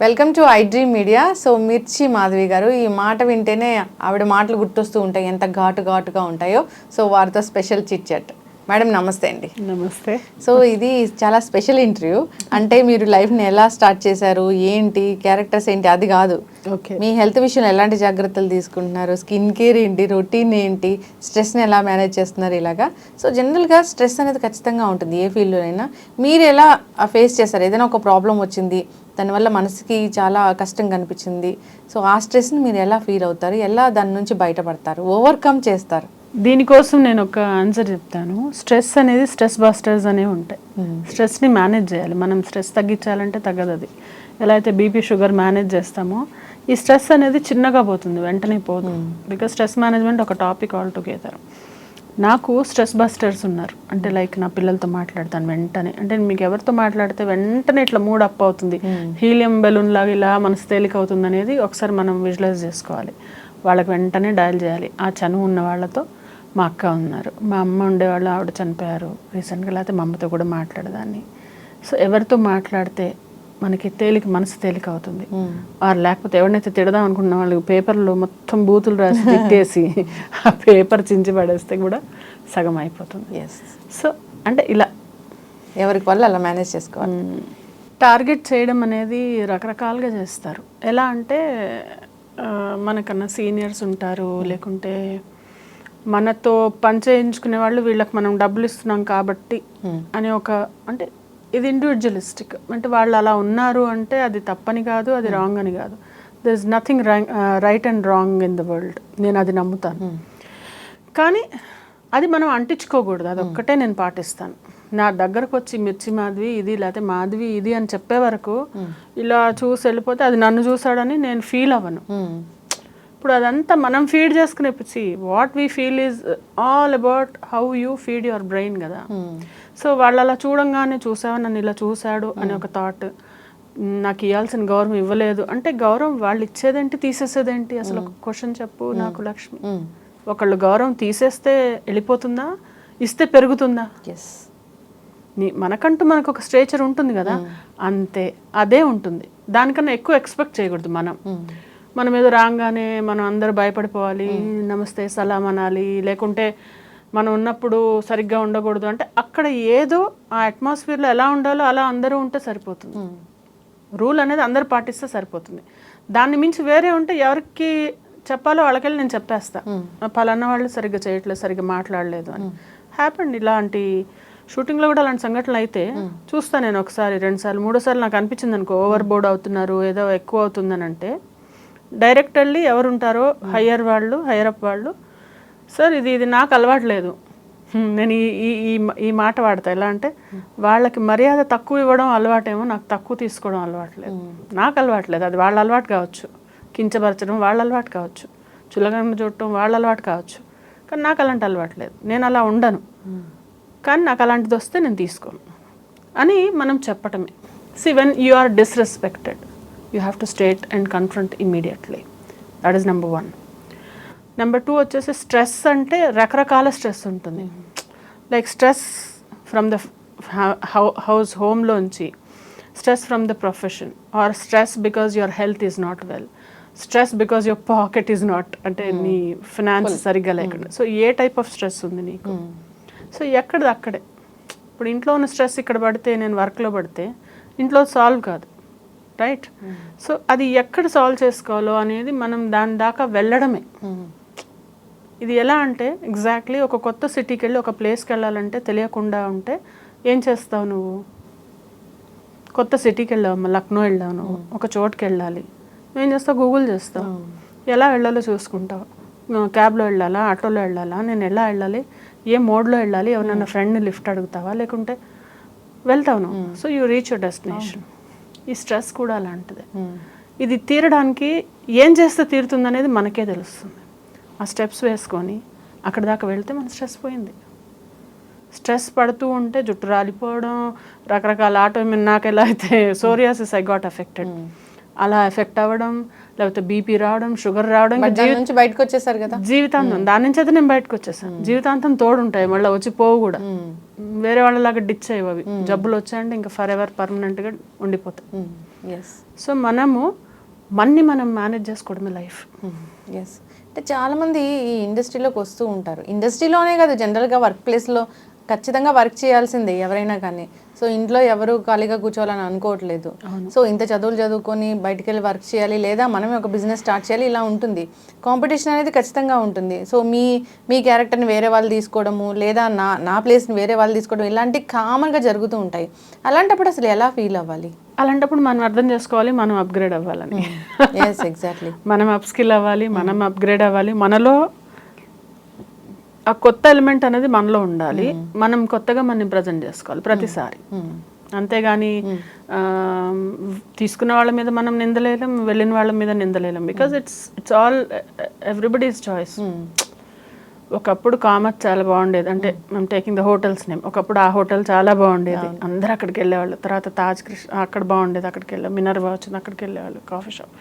Welcome to I dream media. So మిర్చి మాధవి గారు, ఈ మాట వింటేనే ఆవిడ మాటలు గుర్తొస్తూ ఉంటాయి, ఎంత ఘాటుగా ఉంటాయో. సో వారితో స్పెషల్ చిట్ చాట్. మేడం నమస్తే అండి. నమస్తే. సో ఇది చాలా స్పెషల్ ఇంటర్వ్యూ. అంటే మీరు లైఫ్ని ఎలా స్టార్ట్ చేశారు, ఏంటి క్యారెక్టర్స్ ఏంటి అది కాదు, మీ హెల్త్ విషయంలో ఎలాంటి జాగ్రత్తలు తీసుకుంటున్నారు, స్కిన్ కేర్ ఏంటి, రొటీన్ ఏంటి, స్ట్రెస్ని ఎలా మేనేజ్ చేస్తున్నారు, ఇలాగా. సో జనరల్గా స్ట్రెస్ అనేది ఖచ్చితంగా ఉంటుంది ఏ ఫీల్డ్లోనైనా. మీరు ఎలా ఫేస్ చేస్తారు? ఏదైనా ఒక ప్రాబ్లం వచ్చింది, దానివల్ల మనసుకి చాలా కష్టం కనిపించింది, సో ఆ స్ట్రెస్ని మీరు ఎలా ఫీల్ అవుతారు, ఎలా దాని నుంచి బయటపడతారు, ఓవర్కమ్ చేస్తారు? దీనికోసం నేను ఒక ఆన్సర్ చెప్తాను. స్ట్రెస్ అనేది స్ట్రెస్ బస్టర్స్ అనేవి ఉంటాయి. స్ట్రెస్ని మేనేజ్ చేయాలి. మనం స్ట్రెస్ తగ్గించాలంటే తగ్గదు. అది ఎలా అయితే బీపీ షుగర్ మేనేజ్ చేస్తామో ఈ స్ట్రెస్ అనేది చిన్నగా పోతుంది, వెంటనే పోదు. బికాస్ స్ట్రెస్ మేనేజ్మెంట్ ఒక టాపిక్ ఆల్ టుగెదర్. నాకు స్ట్రెస్ బస్టర్స్ ఉన్నారు. అంటే లైక్ నా పిల్లలతో మాట్లాడతాను వెంటనే. అంటే మీకు ఎవరితో మాట్లాడితే వెంటనే ఇట్లా మూడ్ అప్ అవుతుంది, హీలియం బెలూన్ లాగా ఇలా మనసు తేలిక అవుతుంది అనేది ఒకసారి మనం విజువలైజ్ చేసుకోవాలి. వాళ్ళకి వెంటనే డయల్ చేయాలి. ఆ చనువు ఉన్న వాళ్ళతో, మా అక్క ఉన్నారు, మా అమ్మ ఉండేవాళ్ళు, ఆవిడ చనిపోయారు రీసెంట్గా, లేకపోతే మా అమ్మతో కూడా మాట్లాడేదాన్ని. సో ఎవరితో మాట్లాడితే మనకి మనసు తేలిక అవుతుంది. వారు లేకపోతే ఎవరినైతే తిడదాం అనుకున్న వాళ్ళు పేపర్లో మొత్తం బూతులు రాసి తిట్టేసి ఆ పేపర్ చించి పడేస్తే కూడా సగం అయిపోతుంది. సో అంటే ఇలా ఎవరికి వాళ్ళు అలా మేనేజ్ చేసుకోవాలి. టార్గెట్ చేయడం అనేది రకరకాలుగా చేస్తారు. ఎలా అంటే మనకన్నా సీనియర్స్ ఉంటారు, లేకుంటే మనతో పని చేయించుకునే వాళ్ళు, వీళ్ళకి మనం డబ్బులు ఇస్తున్నాం కాబట్టి అని ఒక, అంటే ఇది ఇండివిజువలిస్టిక్. అంటే వాళ్ళు అలా ఉన్నారు అంటే అది తప్పని కాదు, అది రాంగ్ అని కాదు. There is nothing right and wrong in the world. నేను అది నమ్ముతాను. కానీ అది మనం అంటించుకోకూడదు. అదొక్కటే నేను పాటిస్తాను. నా దగ్గరకు వచ్చి మిర్చి మాధవి ఇది, లేకపోతే మాధవి ఇది అని చెప్పే వరకు ఇలా చూసి వెళ్ళిపోతే అది నన్ను చూసాడని నేను ఫీల్ అవ్వను. ఇప్పుడు అదంతా మనం ఫీడ్ చేసుకునే పిచ్చి. What we feel is all about how you feed your brain కదా. సో వాళ్ళు అలా చూడంగానే చూసావా నన్ను ఇలా చూశాడు అని ఒక థాట్, నాకు ఇవ్వాల్సిన గౌరవం ఇవ్వలేదు అంటే గౌరవం వాళ్ళు ఇచ్చేదేంటి తీసేసేదేంటి? అసలు ఒక క్వశ్చన్ చెప్పు నాకు లక్ష్మి. ఒకళ్ళు గౌరవం తీసేస్తే వెళ్ళిపోతుందా, ఇస్తే పెరుగుతుందా? మనకంటూ మనకు ఒక స్ట్రేచర్ ఉంటుంది కదా, అంతే అదే ఉంటుంది. దానికన్నా ఎక్కువ ఎక్స్పెక్ట్ చేయకూడదు. మనం ఏదో రాగానే మనం అందరూ భయపడిపోవాలి, నమస్తే సలాం అనాలి, లేకుంటే మనం ఉన్నప్పుడు సరిగ్గా ఉండకూడదు. అంటే అక్కడ ఏదో ఆ అట్మాస్ఫియర్లో ఎలా ఉండాలో అలా అందరూ ఉంటే సరిపోతుంది. రూల్ అనేది అందరూ పాటిస్తే సరిపోతుంది. దాన్ని మించి వేరే ఉంటే ఎవరికి చెప్పాలో వాళ్ళకెళ్ళి నేను చెప్పేస్తా, పలానా వాళ్ళు సరిగ్గా చేయట్లేదు, సరిగ్గా మాట్లాడలేదు అని. హ్యాపెండ్ ఇలాంటి షూటింగ్లో కూడా అలాంటి సంఘటనలు అయితే చూస్తాను నేను. ఒకసారి, 2 సార్లు, 3 సార్లు నాకు అనిపించింది అనుకో ఓవర్ బోర్డ్ అవుతున్నారు, ఏదో ఎక్కువ అవుతుందని అంటే డైరెక్ట్ వెళ్ళి ఎవరుంటారో హయ్యర్ అప్ వాళ్ళు, సార్ ఇది నాకు అలవాట్లేదు, నేను ఈ మాట వాడతా. ఎలా అంటే వాళ్ళకి మర్యాద తక్కువ ఇవ్వడం అలవాటేమో, నాకు తక్కువ తీసుకోవడం అలవాట్లేదు. నాకు అలవాట్లేదు, అది వాళ్ళ అలవాటు కావచ్చు, కించపరచడం వాళ్ళ అలవాటు కావచ్చు, చులకన చూడటం వాళ్ళ అలవాటు కావచ్చు. కానీ నాకు అలాంటి అలవాట్లేదు, నేను అలా ఉండను. కానీ నాకు అలాంటిది వస్తే నేను తీసుకోను అని మనం చెప్పటమే. See when you are disrespected you have to state and confront immediately. That is number 1. Number 2 వచ్చేసి స్ట్రెస్ అంటే రకరకాల స్ట్రెస్ ఉంటుంది. లైక్ స్ట్రెస్ ఫ్రమ్ ద హోమ్లోంచి, stress from the profession, or stress because your health is not well, stress because your pocket is not, అంటే నీ finance సరిగ్గా లేకుండా. So a type of stress ఉంది నీకు? సో ఎక్కడిది అక్కడే. ఇప్పుడు ఇంట్లో ఉన్న స్ట్రెస్ ఇక్కడ పడితే, నేను వర్క్లో పడితే ఇంట్లో సాల్వ్ కాదు, రైట్? సో అది ఎక్కడ సాల్వ్ చేసుకోవాలో అనేది మనం దాని దాకా వెళ్ళడమే. ఇది ఎలా అంటే ఎగ్జాక్ట్లీ ఒక కొత్త సిటీకి వెళ్ళి ఒక ప్లేస్కి వెళ్ళాలంటే తెలియకుండా ఉంటే ఏం చేస్తావు నువ్వు? కొత్త సిటీకి వెళ్ళావు, లక్నో వెళ్ళావు, నువ్వు ఒక చోటుకి వెళ్ళాలి, ఏం చేస్తావు? గూగుల్ చేస్తావు, ఎలా వెళ్ళాలో చూసుకుంటావు. క్యాబ్లో వెళ్ళాలా, ఆటోలో వెళ్ళాలా, నేను ఎలా వెళ్ళాలి, ఏ మోడ్లో వెళ్ళాలి, ఎవరన్నా ఫ్రెండ్ని లిఫ్ట్ అడుగుతావా, లేకుంటే వెళ్తావు నువ్వు. So you reach your destination. ఈ స్ట్రెస్ కూడా అలాంటిదే. ఇది తీరడానికి ఏం చేస్తే తీరుతుంది అనేది మనకే తెలుస్తుంది. ఆ స్టెప్స్ వేసుకొని అక్కడ దాకా వెళ్తే మన స్ట్రెస్ పోయింది. స్ట్రెస్ పడుతూ ఉంటే జుట్టు రాలిపోవడం, రకరకాల ఆటోఇమ్యూన్, నాకు ఎలా అయితే సోరియాసిస్ ఐ గాట్ ఎఫెక్టెడ్, అలా ఎఫెక్ట్ అవ్వడం, లేకపోతే బీపీ రావడం, షుగర్ రావడం, నుంచి బయటకు వచ్చేసారు కదా జీవితాంతం. దాని నుంచి అయితే నేను బయటకు వచ్చేసాను. జీవితాంతం తోడుంటాయి, మళ్ళీ వచ్చి పోవు కూడా. వేరే వాళ్ళలాగా డిచ్ అయ్యేవి. జబ్బులు వచ్చాయంటే ఇంకా ఫర్ ఎవర్ పర్మనెంట్గా ఉండిపోతాయి. ఎస్ సో మనము మనం మేనేజ్ చేసుకోవడమే లైఫ్. ఎస్ అంటే చాలామంది ఈ ఇండస్ట్రీలోకి వస్తూ ఉంటారు, ఇండస్ట్రీలోనే కాదు జనరల్గా వర్క్ ప్లేస్లో ఖచ్చితంగా వర్క్ చేయాల్సిందే ఎవరైనా కానీ. సో ఇంట్లో ఎవరు ఖాళీగా కూర్చోవాలని అనుకోవట్లేదు. సో ఇంత చదువులు చదువుకొని బయటికి వెళ్ళి వర్క్ చేయాలి, లేదా మనమే ఒక బిజినెస్ స్టార్ట్ చేయాలి, ఇలా ఉంటుంది. కాంపిటీషన్ అనేది ఖచ్చితంగా ఉంటుంది. సో మీ క్యారెక్టర్ని వేరే వాళ్ళు తీసుకోవడము, లేదా నా ప్లేస్ని వేరే వాళ్ళు తీసుకోవడం, ఇలాంటివి కామన్గా జరుగుతూ ఉంటాయి. అలాంటప్పుడు అసలు ఎలా ఫీల్ అవ్వాలి? అలాంటప్పుడు మనం అర్థం చేసుకోవాలి మనం అప్గ్రేడ్ అవ్వాలని. Yes exactly. మనం అప్స్కిల్ అవ్వాలి, మనం అప్గ్రేడ్ అవ్వాలి. మనలో ఆ కొత్త ఎలిమెంట్ అనేది మనలో ఉండాలి. మనం కొత్తగా మనం ప్రజెంట్ చేసుకోవాలి ప్రతిసారి. అంతేగాని తీసుకున్న వాళ్ళ మీద మనం నిందలేం, వెళ్ళిన వాళ్ళ మీద నిందలేం. Because it's all everybody's choice. ఒకప్పుడు కామత్ చాలా బాగుండేది, అంటే మేము టేకింగ్ ద హోటల్స్ నేమ్. ఒకప్పుడు ఆ హోటల్ చాలా బాగుండేది, అందరూ అక్కడికి వెళ్ళేవాళ్ళు. తర్వాత తాజ్ కృష్ణ అక్కడ బాగుండేది, అక్కడికి వెళ్ళాం. మినర్వా వచ్చింది, అక్కడికి వెళ్ళేవాళ్ళు. Coffee shop.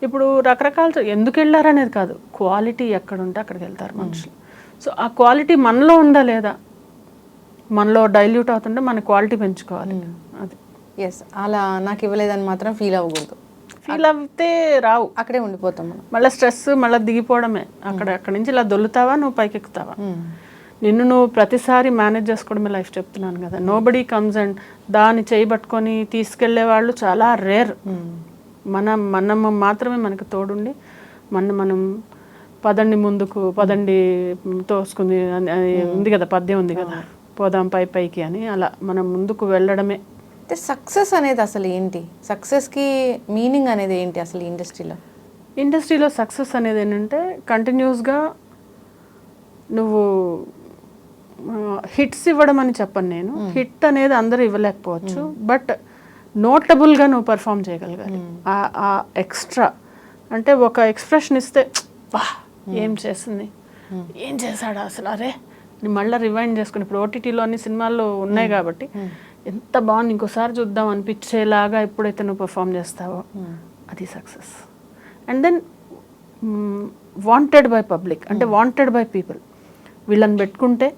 ఇప్పుడు రకరకాల ఎందుకు వెళ్ళారు అనేది కాదు, క్వాలిటీ ఎక్కడ ఉంటే అక్కడికి వెళ్తారు మనుషులు. సో ఆ క్వాలిటీ మనలో ఉందా లేదా, మనలో డైల్యూట్ అవుతుంటే మన క్వాలిటీ పెంచుకోవాలి. అది ఎస్, అలా నాకు ఇవ్వలేదని మాత్రం ఫీల్ అవ్వకూడదు. ఫీల్ అవుతే రావు, అక్కడే ఉండిపోతాం మనం. మళ్ళీ స్ట్రెస్, మళ్ళీ దిగిపోవడమే. అక్కడి నుంచి ఇలా దొల్లుతావా, నువ్వు పైకెక్కుతావా. నిన్ను నువ్వు ప్రతిసారి మేనేజ్ చేసుకోవడమే లైఫ్. చెప్తున్నాను కదా, నోబడీ కమ్స్ అండ్ దాన్ని చేయబట్టుకొని తీసుకెళ్లే వాళ్ళు చాలా రేర్. మనం మాత్రమే మనకు తోడుండి మనం పదండి ముందుకు, పదండి తోసుకుంది ఉంది కదా, పద్యం ఉంది కదా, పోదాం పైకి అని. అలా మనం ముందుకు వెళ్ళడమే. అంటే సక్సెస్ అనేది అసలు ఏంటి, సక్సెస్కి మీనింగ్ అనేది ఏంటి అసలు ఇండస్ట్రీలో సక్సెస్ అనేది ఏంటంటే కంటిన్యూస్గా నువ్వు హిట్స్ ఇవ్వడం అని చెప్పను నేను. హిట్ అనేది అందరూ ఇవ్వలేకపోవచ్చు, బట్ నోటబుల్గా నువ్వు పర్ఫామ్ చేయగలగాలి. ఆ ఎక్స్ట్రా అంటే ఒక ఎక్స్ప్రెషన్ ఇస్తే వా ఏం చేస్తుంది, ఏం చేశాడు అసలు, అరే మళ్ళీ రివైండ్ చేసుకుని. ఇప్పుడు ఓటీటీలో అన్ని సినిమాల్లో ఉన్నాయి కాబట్టి ఎంత బాగుంది, ఇంకోసారి చూద్దాం అనిపించేలాగా ఎప్పుడైతే నువ్వు పర్ఫామ్ చేస్తావో అది success. And then wanted by public, అంటే వాంటెడ్ బై పీపుల్. వీళ్ళని పెట్టుకుంటే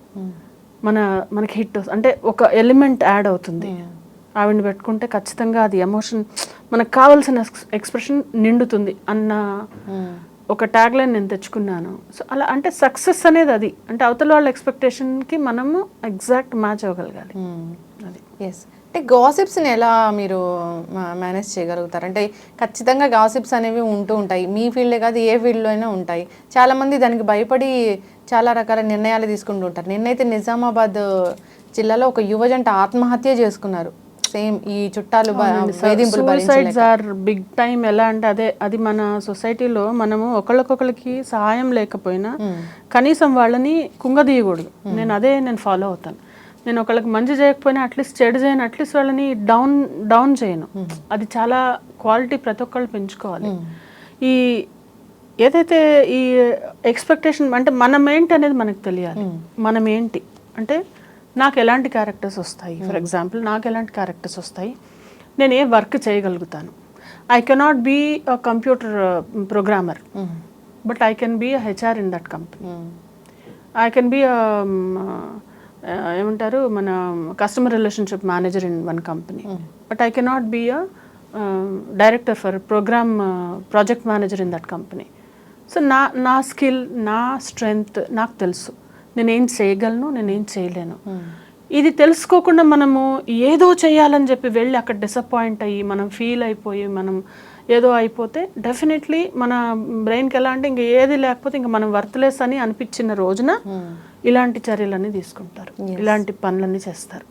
మనకి హిట్ అంటే ఒక ఎలిమెంట్ యాడ్ అవుతుంది. ఆవిడని పెట్టుకుంటే ఖచ్చితంగా అది ఎమోషన్, మనకు కావాల్సిన ఎక్స్ప్రెషన్ నిండుతుంది అన్న ఒక ట్యాగ్ లైన్ నేను తెచ్చుకున్నాను. సో అలా అంటే సక్సెస్ అనేది అది, అంటే అవతల వాళ్ళ ఎక్స్పెక్టేషన్కి మనము ఎగ్జాక్ట్ మ్యాచ్ అవ్వగలగాలి. అది. ఎస్, అంటే గాసిప్స్ని ఎలా మీరు మేనేజ్ చేయగలుగుతారు? అంటే ఖచ్చితంగా గాసిప్స్ అనేవి ఉంటూ ఉంటాయి, మీ ఫీల్డే కాదు ఏ ఫీల్డ్లో అయినా ఉంటాయి. చాలామంది దానికి భయపడి చాలా రకాల నిర్ణయాలు తీసుకుంటూ ఉంటారు. నిన్నైతే నిజామాబాద్ జిల్లాలో ఒక యువజంట ఆత్మహత్య చేసుకున్నారు. సేమ్ ఈ చుట్టాలు వేధింపులు సూసైడ్స్ ఆర్ బిగ్ టైం. ఎలా అంటే అది మన సొసైటీలో మనము ఒకళ్ళకొకరికి సహాయం లేకపోయినా కనీసం వాళ్ళని కుంగదీయకూడదు. నేను ఫాలో అవుతాను. నేను ఒకళ్ళకి మంచి చేయకపోయినా అట్లీస్ట్ చెడు చేయను, అట్లీస్ట్ వాళ్ళని డౌన్ చేయను. అది చాలా క్వాలిటీ ప్రతి ఒక్కళ్ళు పెంచుకోవాలి. ఈ ఏదైతే ఈ ఎక్స్పెక్టేషన్ అంటే మనం ఏంటి అనేది మనకు తెలియాలి. మనం ఏంటి అంటే నాకు ఎలాంటి క్యారెక్టర్స్ వస్తాయి, ఫర్ ఎగ్జాంపుల్ నాకు ఎలాంటి క్యారెక్టర్స్ వస్తాయి, నేను ఏ వర్క్ చేయగలుగుతాను. I cannot be a computer programmer, but I can be a HR in that company. I can be ఏమంటారు మన customer relationship manager in one company, but I cannot be a director for program project manager in that company. So నా skill, నా strength నాకు తెలుసు, నేనేం చేయగలను, నేనేం చేయలేను. ఇది తెలుసుకోకుండా మనము ఏదో చేయాలని చెప్పి వెళ్ళి అక్కడ డిసప్పాయింట్ అయ్యి మనం ఫీల్ అయిపోయి మనం ఏదో అయిపోతే డెఫినెట్లీ మన బ్రెయిన్కి ఎలా అంటే ఇంకా ఏది లేకపోతే ఇంకా మనం వర్త్లెస్ అని అనిపించిన రోజున ఇలాంటి చర్యలన్నీ తీసుకుంటారు, ఇలాంటి పనులన్నీ చేస్తారు.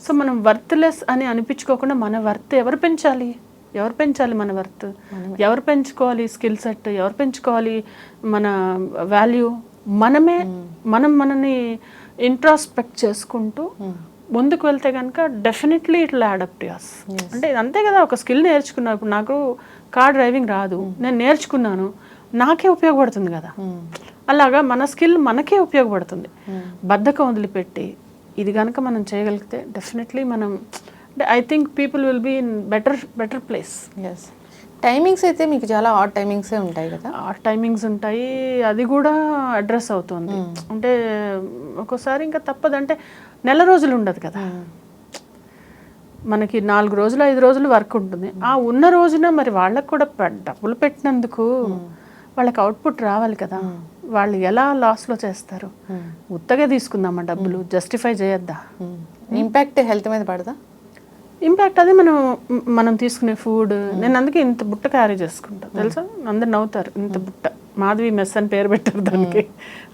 సో మనం వర్త్లెస్ అని అనిపించుకోకుండా మన వర్త్ ఎవరు పెంచాలి మన వర్త్, ఎవరు పెంచుకోవాలి స్కిల్ సెట్, ఎవరు పెంచుకోవాలి మన వాల్యూ, మనని ఇంట్రాస్పెక్ట్ చేసుకుంటూ ముందుకు వెళ్తే కనుక definitely it will add up to us. అంటే అంతే కదా, ఒక స్కిల్ నేర్చుకున్నా, ఇప్పుడు నాకు కార్ డ్రైవింగ్ రాదు, నేను నేర్చుకున్నాను, నాకే ఉపయోగపడుతుంది కదా. అలాగా మన స్కిల్ మనకే ఉపయోగపడుతుంది. బద్ధకం వదిలిపెట్టి ఇది కనుక మనం చేయగలిగితే డెఫినెట్లీ మనం అంటే I think people will be in better place. Yes, timings అయితే మీకు చాలా ఆడ్ టైమింగ్సే ఉంటాయి కదా? ఆడ్ టైమింగ్స్ ఉంటాయి, అది కూడా అడ్రస్ అవుతుంది. అంటే ఒక్కోసారి ఇంకా తప్పదు, అంటే నెల రోజులు ఉండదు కదా. మనకి 4 రోజులు 5 రోజులు వర్క్ ఉంటుంది. ఆ ఉన్న రోజున మరి వాళ్ళకు కూడా డబ్బులు పెట్టినందుకు వాళ్ళకి అవుట్పుట్ రావాలి కదా. వాళ్ళు ఎలా లాస్లో చేస్తారు? ఉత్తగా తీసుకుందామా డబ్బులు? జస్టిఫై చేయొద్దా? ఇంపాక్ట్ హెల్త్ మీద పడదా? ఇంపాక్ట్ అదే మనం తీసుకునే ఫుడ్. నేను అందుకే ఇంత బుట్ట క్యారీ చేసుకుంటాను తెలుసా. అందరు నవ్వుతారు, ఇంత బుట్ట మాధవి మెస్ అని పేరు పెట్టారు దానికి.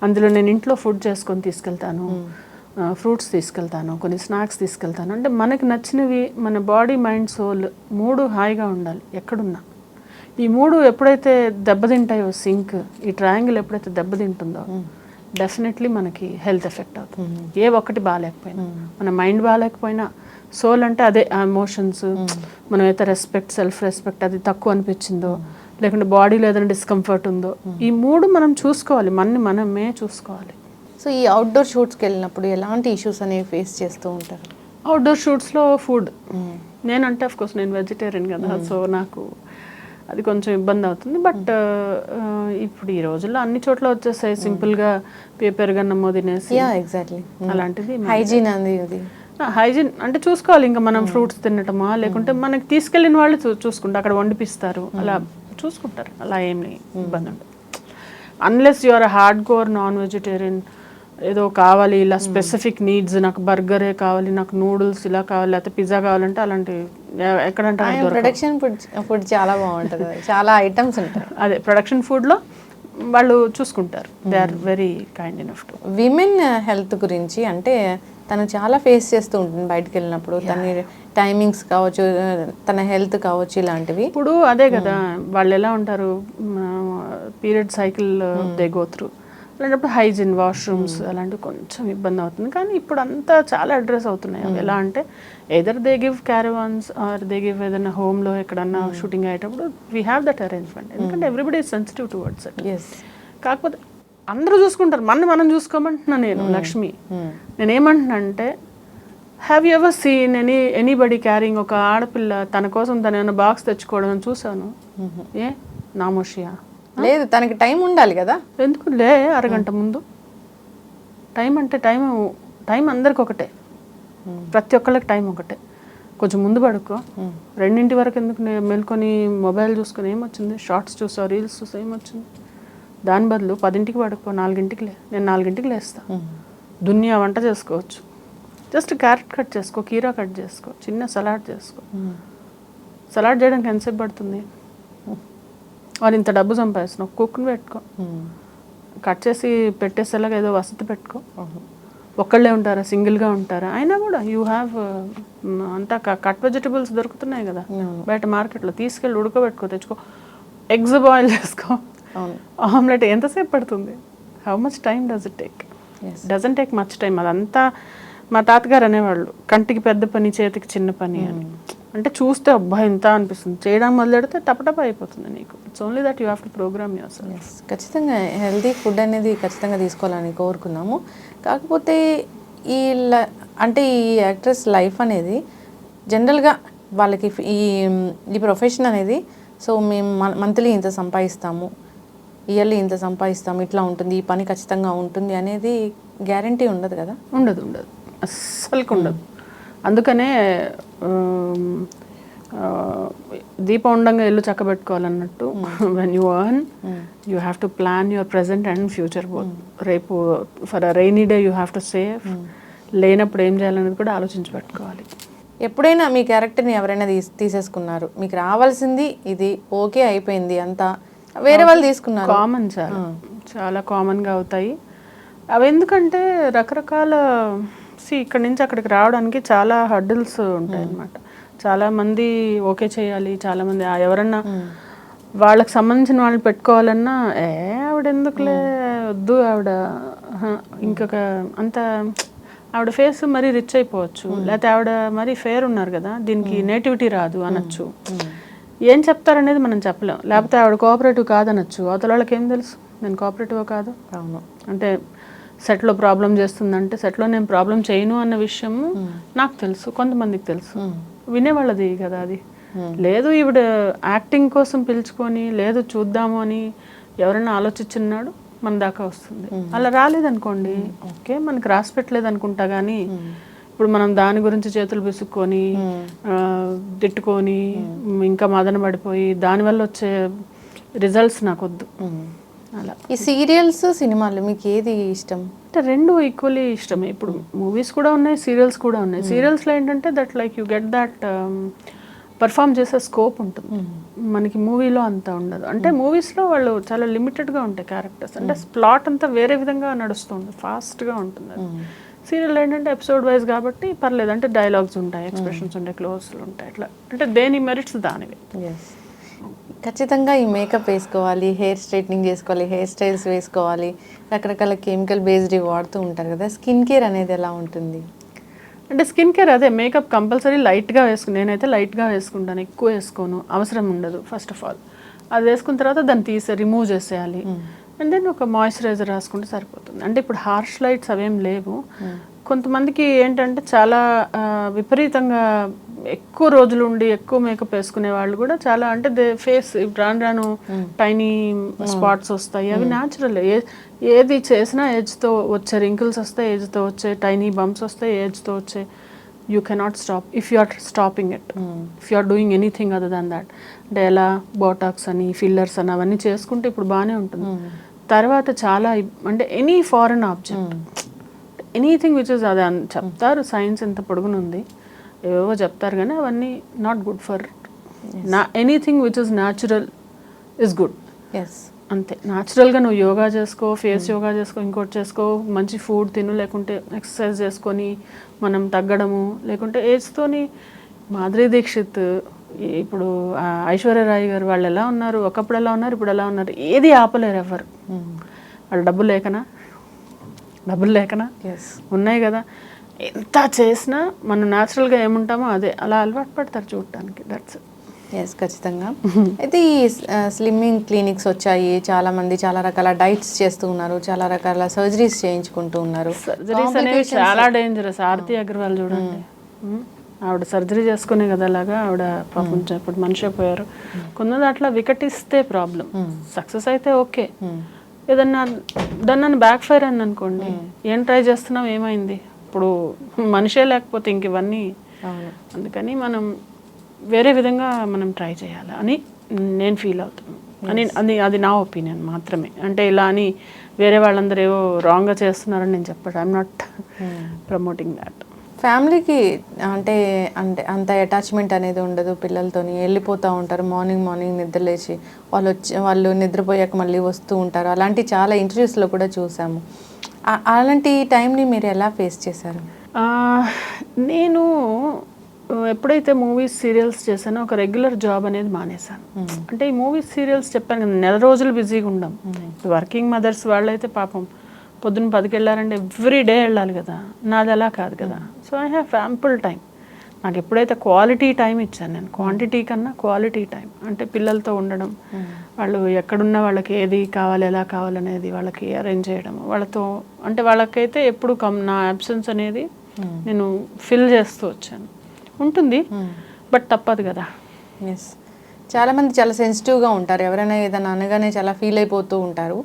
అందులో నేను ఇంట్లో ఫుడ్ చేసుకొని తీసుకెళ్తాను, ఫ్రూట్స్ తీసుకెళ్తాను, కొన్ని స్నాక్స్ తీసుకెళ్తాను. అంటే మనకి నచ్చినవి, మన బాడీ మైండ్ సోల్ 3 హాయిగా ఉండాలి ఎక్కడున్నా. ఈ 3 ఎప్పుడైతే దెబ్బతింటాయో, సింక్ ఈ ట్రయాంగిల్ ఎప్పుడైతే దెబ్బతింటుందో డెఫినెట్లీ మనకి హెల్త్ ఎఫెక్ట్ అవుతుంది. ఏ ఒక్కటి బాగాలేకపోయినా, మన మైండ్ బాగాలేకపోయినా, సోల్ అంటే అదే ఎమోషన్స్, మనం అయితే రెస్పెక్ట్, సెల్ఫ్ రెస్పెక్ట్ అది తక్కువ అనిపించిందో, లేకుంటే బాడీలో ఏదైనా డిస్కంఫర్ట్ ఉందో, ఈ 3 మనం చూసుకోవాలి, మనమే చూసుకోవాలి. సో ఈ అవుట్డోర్ షూట్స్కి వెళ్ళినప్పుడు ఎలాంటి ఇష్యూస్ అనేవి ఫేస్ చేస్తూ ఉంటారు? అవుట్డోర్ షూట్స్లో ఫుడ్, నేనంటే ఆఫ్ కోర్స్ నేను వెజిటేరియన్ కదా, సో నాకు అది కొంచెం ఇబ్బంది అవుతుంది. బట్ ఇప్పుడు ఈ రోజుల్లో అన్ని చోట్ల వచ్చేసాయి సింపుల్గా పెరుగన్నమో తినేసి. ఎగ్జాక్ట్లీ అలాంటిది హైజీన్ అది. హైజీన్ అంటే చూసుకోవాలి. ఇంకా మనం ఫ్రూట్స్ తినటమా, లేకుంటే మనకి తీసుకెళ్ళిన వాళ్ళు చూసుకుంటారు, అక్కడ వండిపిస్తారు, అలా చూసుకుంటారు. అలా ఏమి ఇబ్బంది ఉండదు. Unless you are hardcore non vegetarian, ఏదో కావాలి ఇలా స్పెసిఫిక్ నీడ్స్, నాకు బర్గరే కావాలి, నాకు నూడిల్స్ ఇలా కావాలి, లేకపోతే పిజ్జా కావాలంటే అలాంటి ఎక్కడంటే ప్రొడక్షన్ ఫుడ్ చాలా బాగుంటుంది, చాలా ఐటమ్స్ ఉంటాయి. అదే ప్రొడక్షన్ ఫుడ్లో వాళ్ళు చూసుకుంటారు. They are very kind enough to. Women health గురించి అంటే తను చాలా ఫేస్ చేస్తూ ఉంటుంది బయటకు వెళ్ళినప్పుడు, తన టైమింగ్స్ కావచ్చు, తన హెల్త్ కావచ్చు, ఇలాంటివి. ఇప్పుడు అదే కదా వాళ్ళు ఎలా ఉంటారు, period cycle they go through, అలాంటప్పుడు హైజీన్, వాష్రూమ్స్ అలాంటివి కొంచెం ఇబ్బంది అవుతుంది. కానీ ఇప్పుడు అంతా చాలా అడ్రస్ అవుతున్నాయి. ఎలా అంటే either they give caravans or they give ఏదైనా హోమ్లో ఎక్కడన్నా షూటింగ్ అయ్యేటప్పుడు వీ హ్యావ్ దట్ అరేంజ్మెంట్. ఎందుకంటే everybody is sensitive towards it. కాకపోతే అందరూ చూసుకుంటారు, మనం చూసుకోమంటున్నా నేను లక్ష్మి. నేనేమంటున్నా అంటే, have you ever seen anybody carrying, ఒక ఆడపిల్ల తన కోసం తను ఏమైనా బాక్స్ తెచ్చుకోవడం చూసాను? ఏ నామోషియా? లేదు, తనకి టైం ఉండాలి కదా. ఎందుకు లే, అరగంట ముందు. టైం అంటే టైం అందరికి ఒకటే, ప్రతి ఒక్కళ్ళకి టైం ఒకటే. కొంచెం ముందు పడుకో, 2 వరకు ఎందుకు మేల్కొని మొబైల్ చూసుకొని ఏమొచ్చింది, షార్ట్స్ చూసావు, రీల్స్ చూసావు, ఏమొచ్చింది? దాని బదులు 10ంటికి పడుకో, 4ంటికి లే. నేను 4ంటికి లేస్తాను, దునియా వంట చేసుకోవచ్చు. జస్ట్ క్యారెట్ కట్ చేసుకో, కీరా కట్ చేసుకో, చిన్న సలాడ్ చేసుకో. సలాడ్ చేయడానికి ఎంతసేపు పడుతుంది? వాళ్ళు ఇంత డబ్బు సంపాదిస్తున్నావు, కుక్ని పెట్టుకో, కట్ చేసి పెట్టేసేలాగా ఏదో వసతి పెట్టుకో. ఒక్కళ్ళే ఉంటారా, సింగిల్గా ఉంటారా? అయినా కూడా యూ హ్యావ్ అంతా కట్ వెజిటబుల్స్ దొరుకుతున్నాయి కదా బయట మార్కెట్లో, తీసుకెళ్ళి ఉడకబెట్టుకో, తెచ్చుకో. ఎగ్స్ బాయిల్ చేసుకో, ఆమ్లెట్. ఎంతసేపు పడుతుంది? How much time does it take? Doesn't take much time. అదంతా మా తాతగారు అనేవాళ్ళు, కంటికి పెద్ద పని చేతికి చిన్న పని అని. అంటే చూస్తే అబ్బా ఇంత అనిపిస్తుంది, చేయడం మొదలెడితే టపటప అయిపోతుంది నీకు. It's only that you have to programme your self. ఖచ్చితంగా హెల్తీ ఫుడ్ అనేది ఖచ్చితంగా తీసుకోవాలని కోరుకున్నాము. కాకపోతే ఈ అంటే ఈ యాక్ట్రెస్ లైఫ్ అనేది జనరల్గా వాళ్ళకి ఈ ప్రొఫెషన్ అనేది, సో మేము మంత్లీ ఇంత సంపాదిస్తాము, ఇయర్లీ ఇంత సంపాదిస్తాము, ఇట్లా ఉంటుంది, ఈ పని ఖచ్చితంగా ఉంటుంది అనేది గ్యారంటీ ఉండదు కదా. ఉండదు, అస్సలుకు ఉండదు. అందుకనే దీపం ఉండంగా ఇల్లు చక్కబెట్టుకోవాలన్నట్టు, when you earn you have to plan your present and future both. రేపు for a rainy day you have to save, లేనప్పుడు ఏం చేయాలనేది కూడా ఆలోచించి పెట్టుకోవాలి. ఎప్పుడైనా మీ క్యారెక్టర్ని ఎవరైనా తీసేసుకున్నారు, మీకు రావాల్సింది ఇది ఓకే అయిపోయింది, అంతా వేరే వాళ్ళు తీసుకున్నారు? కామన్, చాలా కామన్గా అవుతాయి అవి. ఎందుకంటే రకరకాల ఇక్కడ నుంచి అక్కడికి రావడానికి చాలా హర్డిల్స్ ఉంటాయి అన్నమాట. చాలామంది ఓకే చేయాలి, చాలామంది ఎవరన్నా వాళ్ళకి సంబంధించిన వాళ్ళు పెట్టుకోవాలన్నా ఆవిడ ఎందుకులే వద్దు, ఆవిడ ఇంకొక అంత ఆవిడ ఫేస్ మరీ రిచ్ అయిపోవచ్చు, లేకపోతే ఆవిడ మరీ ఫేర్ ఉన్నారు కదా, దీనికి నేటివిటీ రాదు అనొచ్చు. ఏం చెప్తారనేది మనం చెప్పలేం. లేకపోతే ఆవిడ కోఆపరేటివ్ కాదనొచ్చు, అవతల వాళ్ళకి ఏం తెలుసు నేను కోఆపరేటివ్ కాదు. అవును, అంటే సెట్లో ప్రాబ్లం చేస్తుందంటే సెట్లో నేను ప్రాబ్లం చేయను అన్న విషయం నాకు తెలుసు, కొంతమందికి తెలుసు, వినేవాళ్ళది కదా అది. లేదు ఈవిడ యాక్టింగ్ కోసం పిలుచుకొని, లేదు చూద్దాము అని ఎవరైనా ఆలోచించినాడు మన దాకా వస్తుంది. అలా రాలేదనుకోండి, ఓకే మనకి రాసి పెట్టలేదు అనుకుంటా. కానీ ఇప్పుడు మనం దాని గురించి చేతులు విసుక్కొని తిట్టుకొని ఇంకా మదన పడిపోయి దానివల్ల వచ్చే రిజల్ట్స్ నాకు వద్దు. అలా ఈ సీరియల్స్ సినిమాలు మీకు ఏది ఇష్టం? అంటే రెండు ఈక్వల్లీ ఇష్టమే. ఇప్పుడు మూవీస్ కూడా ఉన్నాయి, సీరియల్స్ కూడా ఉన్నాయి. సీరియల్స్లో ఏంటంటే that like you get that perform చేసే స్కోప్ ఉంటుంది, మనకి మూవీలో అంత ఉండదు. అంటే మూవీస్లో వాళ్ళు చాలా లిమిటెడ్గా ఉంటాయి క్యారెక్టర్స్, అంటే ప్లాట్ అంతా వేరే విధంగా నడుస్తుంది, ఫాస్ట్గా ఉంటుంది. అది సీరియల్ ఏంటంటే ఎపిసోడ్ వైజ్ కాబట్టి పర్లేదు, అంటే డైలాగ్స్ ఉంటాయి, ఎక్స్ప్రెషన్స్ ఉంటాయి, క్లోజ్లు ఉంటాయి, అట్లా అంటే దేని మెరిట్స్ దానివి. ఖచ్చితంగా ఈ మేకప్ వేసుకోవాలి, హెయిర్ స్ట్రైట్నింగ్ చేసుకోవాలి, హెయిర్ స్టైల్స్ వేసుకోవాలి, రకరకాల కెమికల్ బేస్డ్ వాడుతూ ఉంటారు కదా. స్కిన్ కేర్ అనేది ఎలా ఉంటుంది? అంటే స్కిన్ కేర్ అదే మేకప్ కంపల్సరీ లైట్గా వేసుకుని, నేనైతే లైట్గా వేసుకుంటాను, ఎక్కువ వేసుకోను, అవసరం ఉండదు. ఫస్ట్ ఆఫ్ ఆల్ అది వేసుకున్న తర్వాత దాన్ని రిమూవ్ చేసేయాలి, అండ్ దెన్ ఒక మాయిశ్చరైజర్ రాసుకుంటే సరిపోతుంది. అంటే ఇప్పుడు హార్ష్ లైట్స్ అవేం లేవు. కొంతమందికి ఏంటంటే చాలా విపరీతంగా ఎక్కువ రోజులు ఉండి ఎక్కువ మేకప్ వేసుకునే వాళ్ళు కూడా చాలా, అంటే ఫేస్ రాను రాను టైనీ స్పాట్స్ వస్తాయి, అవి న్యాచురల్. ఏది చేసినా ఏజ్తో వచ్చే రింకిల్స్ వస్తాయి, ఏజ్తో వచ్చే టైనీ బంప్స్ వస్తాయి, ఏజ్తో వచ్చే. You cannot stop if you are stopping it, if you are doing anything other than that. అంటే ఎలా బోటాక్స్ అని ఫిల్లర్స్ అని అవన్నీ చేసుకుంటే ఇప్పుడు బాగానే ఉంటుంది. తర్వాత చాలా అంటే any foreign object, anything which is అదే చెప్తారు, సైన్స్ ఎంత పొడుగునుంది ఏవో చెప్తారు, కానీ అవన్నీ not good for anything which is natural is good. అంతే, న్యాచురల్గా నువ్వు యోగా చేసుకో, ఫేస్ యోగా చేసుకో, ఇంకోటి చేసుకో, మంచి ఫుడ్ తిను, లేకుంటే ఎక్సర్సైజ్ చేసుకొని మనం తగ్గడము, లేకుంటే ఏజ్తోని మాధురి దీక్షిత్, ఇప్పుడు ఐశ్వర్యరాయ్ గారు వాళ్ళు ఎలా ఉన్నారు, ఒకప్పుడు ఎలా ఉన్నారు, ఇప్పుడు ఎలా ఉన్నారు, ఏది ఆపలేరు ఎవరు. వాళ్ళు డబ్బులు లేకనా ఉన్నాయి కదా. ఎంత చేసినా మనం న్యాచురల్గా ఏముంటామో అదే, అలా అలవాటు పడతారు చూడటానికి. దట్స్ ఖచ్చితంగా. అయితే ఈ స్లిమ్మింగ్ క్లినిక్స్ వచ్చాయి, చాలా మంది చాలా రకాల డైట్స్ చేస్తూ ఉన్నారు, చాలా రకాల సర్జరీస్ చేయించుకుంటూ ఉన్నారు. సర్జరీస్ అనేవి చాలా డేంజరస్. ఆరతి అగర్వాల్ చూడండి, ఆవిడ సర్జరీ చేసుకునే కదా అలాగా, ఆవిడ పాపం ఇప్పుడు మనిషి అయిపోయారు. కొందరు అట్లా వికటిస్తే ప్రాబ్లం, సక్సెస్ అయితే ఓకే, ఏదన్నా దాన్ని బ్యాక్ ఫైర్ అని అనుకోండి, ఏం ట్రై చేస్తున్నాం ఏమైంది, ఇప్పుడు మనిషే లేకపోతే ఇంక ఇవన్నీ. అందుకని మనం వేరే విధంగా మనం ట్రై చేయాలి అని నేను ఫీల్ అవుతాను. అది నా ఒపీనియన్ మాత్రమే. అంటే ఇలా అని వేరే వాళ్ళందరూ ఏవో రాంగ్గా చేస్తున్నారని నేను చెప్పాను. I'm not promoting that. ఫ్యామిలీకి అంటే అంటే అంత అటాచ్మెంట్ అనేది ఉండదు, పిల్లలతోని వెళ్ళిపోతూ ఉంటారు, మార్నింగ్ నిద్రలేచి వాళ్ళు నిద్రపోయాక మళ్ళీ వస్తూ ఉంటారు. అలాంటి చాలా ఇంటర్వ్యూస్లో కూడా చూసాము. అలాంటి టైంని మీరు ఎలా ఫేస్ చేశారు? నేను ఎప్పుడైతే మూవీస్ సీరియల్స్ చేశానో ఒక రెగ్యులర్ జాబ్ అనేది మానేశాను. అంటే ఈ మూవీస్ సీరియల్స్ చెప్పాను కదా, నెల రోజులు బిజీగా ఉండం. వర్కింగ్ మదర్స్ వాళ్ళైతే పాపం పొద్దున్న 10కి వెళ్ళారంటే ఎవ్రీ డే వెళ్ళాలి కదా, నాది అలా కాదు కదా. So I have ample time. నాకు ఎప్పుడైతే క్వాలిటీ టైం ఇచ్చాను నేను, క్వాంటిటీ కన్నా క్వాలిటీ టైం, అంటే పిల్లలతో ఉండడం, వాళ్ళు ఎక్కడున్నా వాళ్ళకి ఏది కావాలి ఎలా కావాలనేది వాళ్ళకి అరేంజ్ చేయడం, వాళ్ళతో అంటే వాళ్ళకైతే ఎప్పుడు నా అబ్సెన్స్ అనేది నేను ఫిల్ చేస్తూ వచ్చాను. ఉంటుంది బట్ తప్పదు కదా. చాలామంది చాలా సెన్సిటివ్గా ఉంటారు, ఎవరైనా ఏదైనా అనగానే చాలా ఫీల్ అయిపోతూ ఉంటారు.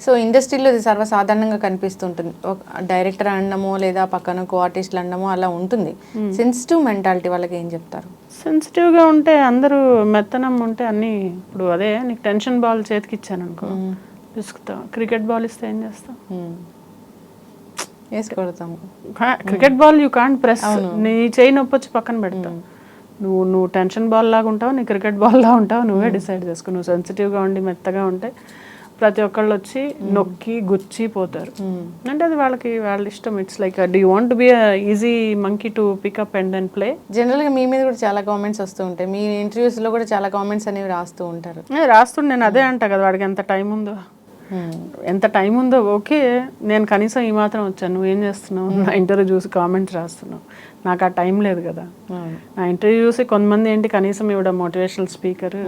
సో ఇండస్ట్రీలో ఇది సర్వసాధారణంగా కనిపిస్తుంటుంది, ఒక డైరెక్టర్ అనడమో లేదా పక్కన కో ఆర్టిస్టులు అనడమో అలా ఉంటుంది. సెన్సిటివ్ మెంటాలిటీ వాళ్ళకి ఏం చెప్తారు? సెన్సిటివ్గా ఉంటే అందరూ మెత్తనం ఉంటే అన్నీ, ఇప్పుడు అదే నీకు టెన్షన్ బాల్ చేతికి ఇచ్చాను అనుకో విసుకుతావు, క్రికెట్ బాల్ ఇస్తే ఏం చేస్తావు? వేసి కొడతాము. Cricket ball you can't press, నీ చేయి నొప్పి వచ్చి పక్కన పెడతావు. నువ్వు టెన్షన్ బాల్ లాగా ఉంటావు, నీ క్రికెట్ బాల్ లాగా ఉంటావు, నువ్వే డిసైడ్ చేసుకో. నువ్వు సెన్సిటివ్గా ఉండి మెత్తగా ఉంటే ప్రతి ఒక్కళ్ళు వచ్చి నొక్కి గుచ్చి పోతారు. అంటే అది వాళ్ళ ఇష్టం. It's like do you want be easy monkey to pick up and then play. జనరల్గా మీ మీద కూడా చాలా కామెంట్స్ వస్తూ ఉంటాయి, మీ ఇంటర్వ్యూస్లో కూడా చాలా కామెంట్స్ అనేవి రాస్తూ ఉంటారు. రాస్తుండే, నేను అదే అంటా కదా, వాడికి ఎంత టైం ఉందో ఓకే, నేను కనీసం ఈ మాత్రం వచ్చాను, నువ్వేం చేస్తున్నావు, నా ఇంటర్వ్యూ చూసి కామెంట్స్ రాస్తున్నావు, నాకు ఆ టైం లేదు కదా. నా ఇంటర్వ్యూ చూసి కొంతమంది ఏంటి కనీసం ఇవిడ మోటివేషనల్ స్పీకర్,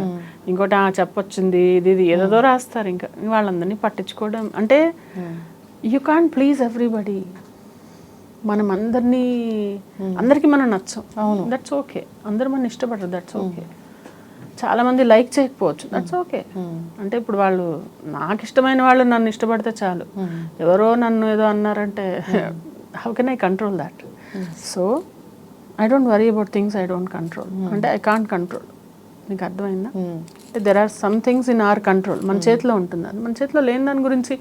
ఇంకోటి చెప్పొచ్చింది ఇది ఏదో రాస్తారు. ఇంకా వాళ్ళందరినీ పట్టించుకోవడం అంటే యూ కాంట్ ప్లీజ్ ఎవ్రీబడి. మనం అందరికీ మనం నచ్చం, దట్స్ ఓకే. అందరూ మనం ఇష్టపడరు, దట్స్ ఓకే. చాలామంది లైక్ చేయకపోవచ్చు, దట్స్ ఓకే. అంటే ఇప్పుడు వాళ్ళు నాకు ఇష్టమైన వాళ్ళు నన్ను ఇష్టపడితే చాలు, ఎవరో నన్ను ఏదో అన్నారంటే how can I control that? So I don't worry about things I don't control. అంటే ఐ కాంట్ కంట్రోల్. నీకు అర్థమైందా? అంటే there are some things in our control. మన చేతిలో ఉంటుంది. అది మన చేతిలో లేని దాని గురించి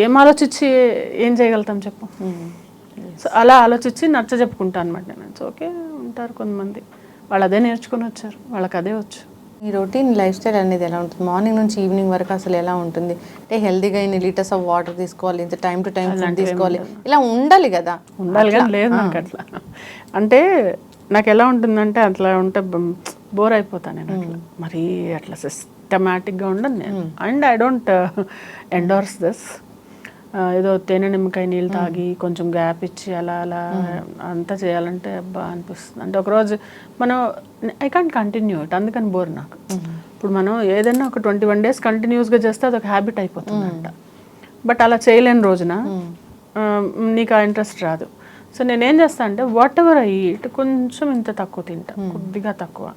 ఏం ఆలోచించి ఏం చేయగలుగుతాం చెప్పు. సో అలా ఆలోచించి నచ్చ చెప్పుకుంటాను అనమాట నేను. సో ఓకే, ఉంటారు కొంతమంది, వాళ్ళు అదే నేర్చుకుని వచ్చారు, వాళ్ళకి అదే వచ్చు. ఈ రొటీన్ లైఫ్ స్టైల్ అనేది ఎలా ఉంటుంది? మార్నింగ్ నుంచి ఈవినింగ్ వరకు అసలు ఎలా ఉంటుంది? అంటే హెల్తీగా ఇన్ని లీటర్స్ ఆఫ్ వాటర్ తీసుకోవాలి, ఇంత టైం టు టైం తీసుకోవాలి, ఇలా ఉండాలి కదా? ఉండాలి కానీ లేదు నాకు అట్లా. అంటే నాకు ఎలా ఉంటుందంటే అట్లా ఉంటే బోర్ అయిపోతాను నేను. అట్లా మరీ అట్లా సిస్టమాటిక్గా ఉండను నేను. And I don't endorse this. ఏదో తేనె నిమ్మకాయ నీళ్ళు తాగి కొంచెం గ్యాప్ ఇచ్చి అలా అలా అంతా చేయాలంటే అబ్బా అనిపిస్తుంది. అంటే ఒకరోజు మనం ఐ కాంట్ కంటిన్యూ ఇట్, అందుకని బోర్ నాకు. ఇప్పుడు మనం ఏదైనా ఒక 21 days కంటిన్యూస్గా చేస్తే అదొక హ్యాబిట్ అయిపోతుందంట. బట్ అలా చేయలేని రోజున నీకు ఆ ఇంట్రెస్ట్ రాదు. సో నేనేం చేస్తాను అంటే వాట్ ఎవర్ ఐ ఈట్ కొంచెం ఇంత తక్కువ తింటా, కొద్దిగా తక్కువ.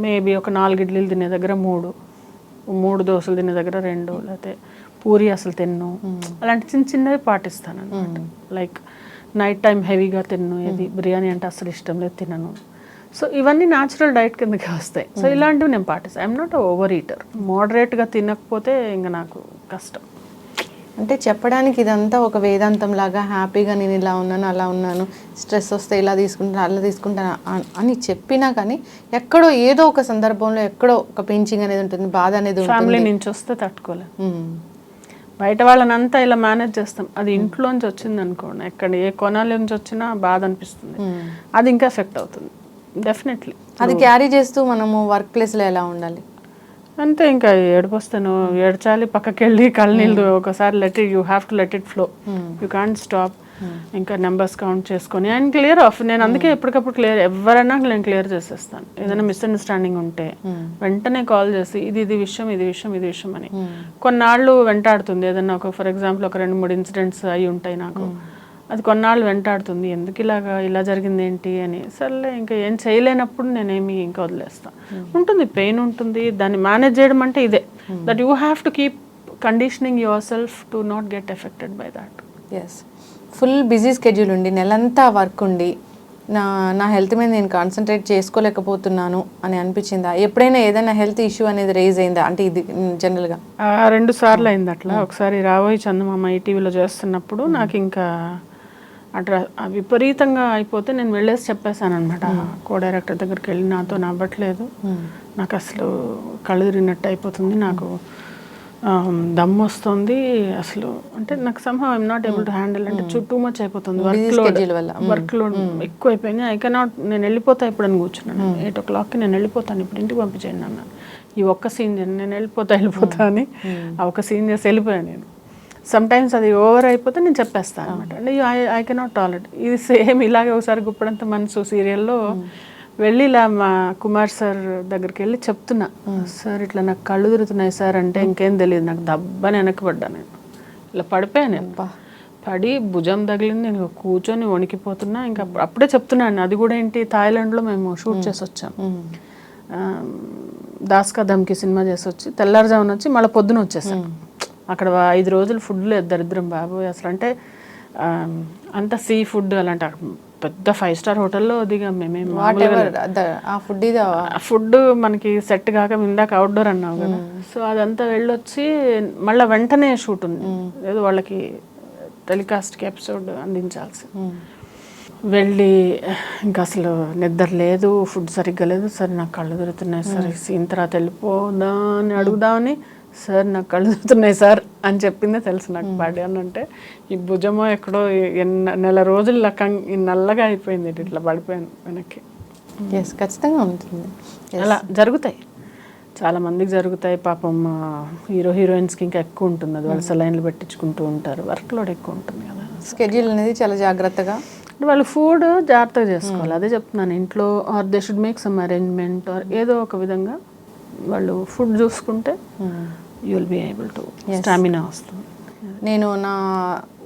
మేబీ ఒక 4 ఇడ్లీలు తినే దగ్గర 3 దోశలు తినే దగ్గర 2, లేకపోతే పూరి అసలు తిన్ను. అలాంటి చిన్న చిన్నవి పాటిస్తాను అనమాట. లైక్ నైట్ టైం హెవీగా తిన్ను, ఏది బిర్యానీ అంటే అసలు ఇష్టం లేదు, తినను. సో ఇవన్నీ న్యాచురల్ డైట్ కిందకి వస్తాయి. సో ఇలాంటివి నేను పాటిస్తాను. I'm not over eater. మోడరేట్గా తినకపోతే ఇంకా నాకు కష్టం. అంటే చెప్పడానికి ఇదంతా ఒక వేదాంతం లాగా హ్యాపీగా నేను ఇలా ఉన్నాను అలా ఉన్నాను, స్ట్రెస్ వస్తే ఇలా తీసుకుంటాను అలా తీసుకుంటాను అని చెప్పినా కానీ ఎక్కడో ఏదో ఒక సందర్భంలో ఎక్కడో ఒక పించింగ్ అనేది ఉంటుంది, బాధ అనేది ఉంటుంది. ఫ్యామిలీ నుంచి వస్తే తట్టుకోలేదు. బయట వాళ్ళని అంతా ఇలా మేనేజ్ చేస్తాం. అది ఇంట్లోంచి వచ్చింది అనుకోండి, ఎక్కడ ఏ కొనాల నుంచి వచ్చినా బాధ అనిపిస్తుంది. అది ఇంకా ఎఫెక్ట్ అవుతుంది డెఫినెట్లీ. అది క్యారీ చేస్తూ మనము వర్క్ ప్లేస్లో ఎలా ఉండాలి అంతే. ఇంకా ఏడిపోస్తాను, ఏడ్చాలి, పక్కకి వెళ్ళి కళ్ళనీళ్ళు ఒకసారి you have to let it flow. You can't stop. ఇంకా నెంబర్స్ కౌంట్ చేసుకొని అండ్ క్లియర్ ఆఫ్. నేను అందుకే ఎప్పటికప్పుడు ఎవరైనా నేను క్లియర్ చేసేస్తాను. ఏదైనా మిస్అండర్స్టాండింగ్ ఉంటే వెంటనే కాల్ చేసి ఇది విషయం అని. కొన్నాళ్ళు వెంటాడుతుంది. ఏదైనా ఫర్ ఎగ్జాంపుల్ ఒక 2-3 ఇన్సిడెంట్స్ అయి ఉంటాయి నాకు. అది కొన్నాళ్ళు వెంటాడుతుంది, ఎందుకు ఇలా జరిగింది ఏంటి అని. సర్లే ఇంకా ఏం చేయలేనప్పుడు నేనేమి ఇంకా వదిలేస్తాను. ఉంటుంది, పెయిన్ ఉంటుంది, దాన్ని మేనేజ్ చేయడం అంటే ఇదే. That you have to keep conditioning yourself to not get affected by that. Yes, full busy schedule ఉండి నెలంతా వర్క్ ఉండి నా హెల్త్ మీద నేను కాన్సన్ట్రేట్ చేసుకోలేకపోతున్నాను అని అనిపించిందా? ఎప్పుడైనా ఏదైనా హెల్త్ ఇష్యూ అనేది రేజ్ అయిందా? అంటే ఇది జనరల్గా 2 సార్లు అయింది అట్లా. ఒకసారి రాబోయే చందమామ ఈటీవీలో చేస్తున్నప్పుడు నాకు ఇంకా అట్లా విపరీతంగా అయిపోతే నేను వెళ్ళేసి చెప్పేశాను అనమాట. కో డైరెక్టర్ దగ్గరికి వెళ్ళి నాతో నవ్వట్లేదు, నాకు అసలు కళ్ళు తిరిగినట్టు అయిపోతుంది, నాకు దమ్ వస్తుంది అసలు. అంటే నాకు somehow I'm not able to handle. అంటే టూ మచ్ అయిపోతుంది, వర్క్ లోడ్ ఎక్కువ అయిపోయింది. ఐ కెనాట్, నేను వెళ్ళిపోతా ఇప్పుడు అని కూర్చున్నాను. 8 o'clockకి నేను వెళ్ళిపోతాను, ఇప్పుడు ఇంటికి పంపించేయండి అన్నాను. ఈ ఒక్క సీన్ నేను వెళ్ళిపోతా అని ఆ ఒక్క సీన్ చేసి వెళ్ళిపోయాను నేను. సమ్ టైమ్స్ అది ఓవర్ అయిపోతే నేను చెప్పేస్తాను అనమాట. అంటే ఐ కెనాట్ టాలరేట్. ఇది సేమ్ ఇలాగే ఒకసారి గుప్పడంత మనసు సీరియల్లో వెళ్ళి ఇలా మా కుమార్ సార్ దగ్గరికి వెళ్ళి చెప్తున్నా, సార్ ఇట్లా నాకు కళ్ళు తిరుగుతున్నాయి సార్ అంటే ఇంకేం తెలియదు, నాకు దబ్బని వెనక్కిపడ్డా. నేను ఇలా పడిపోయాను, పడి భుజం తగిలింది, నేను కూర్చొని వణికిపోతున్నా. ఇంకా అప్పుడే చెప్తున్నాను. అది కూడా ఏంటి, థాయిలాండ్లో మేము షూట్ చేసి వచ్చాం. దాస్ కా ధమ్కి సినిమా చేసి వచ్చి తెల్లారుజామున వచ్చి మళ్ళీ పొద్దున వచ్చేసాం. అక్కడ 5 రోజులు ఫుడ్ లేదు, దరిద్రం బాబోయ్ అసలు. అంటే అంత సీ ఫుడ్ అలాంటి పెద్ద 5-star హోటల్లో దిగాం మేమేం. ఫుడ్ మనకి సెట్ కాక ఇందాక అవుట్డోర్ అన్నావు కదా, సో అదంతా వెళ్ళొచ్చి మళ్ళీ వెంటనే షూట్ ఉంది, ఏదో వాళ్ళకి టెలికాస్ట్కి ఎపిసోడ్ అందించాల్సి. వెళ్ళి ఇంకా అసలు నిద్ర లేదు, ఫుడ్ సరిగ్గా లేదు. సరే నాకు కళ్ళు తిరుగుతున్నాయి సార్, సీన్ తర్వాత వెళ్ళిపోదా అని అడుగుదామని, సార్ నాకు కళ్ళు తిరుగుతున్నాయి సార్ అని చెప్పిందే తెలుసు నాకు. బాడీ అని అంటే ఈ భుజమో ఎక్కడో నెల రోజులు నల్లగా అయిపోయింది, ఇట్లా పడిపోయాను వెనక్కి. ఖచ్చితంగా ఉంటుంది, అలా జరుగుతాయి, చాలా మందికి జరుగుతాయి. పాపం హీరోయిన్స్కి ఇంకా ఎక్కువ ఉంటుంది అది, వాళ్ళు సెలైన్లు పెట్టించుకుంటూ ఉంటారు, వర్క్ లోడ్ ఎక్కువ ఉంటుంది కదా. స్కెడ్యూల్ అనేది చాలా జాగ్రత్తగా, వాళ్ళు ఫుడ్ జాగ్రత్తగా చేసుకోవాలి. అదే చెప్తున్నాను, ఇంట్లో or they should make some arrangement or ఏదో ఒక విధంగా వాళ్ళు ఫుడ్ చూసుకుంటే you will be able to stamina వస్తుంది. నేను నా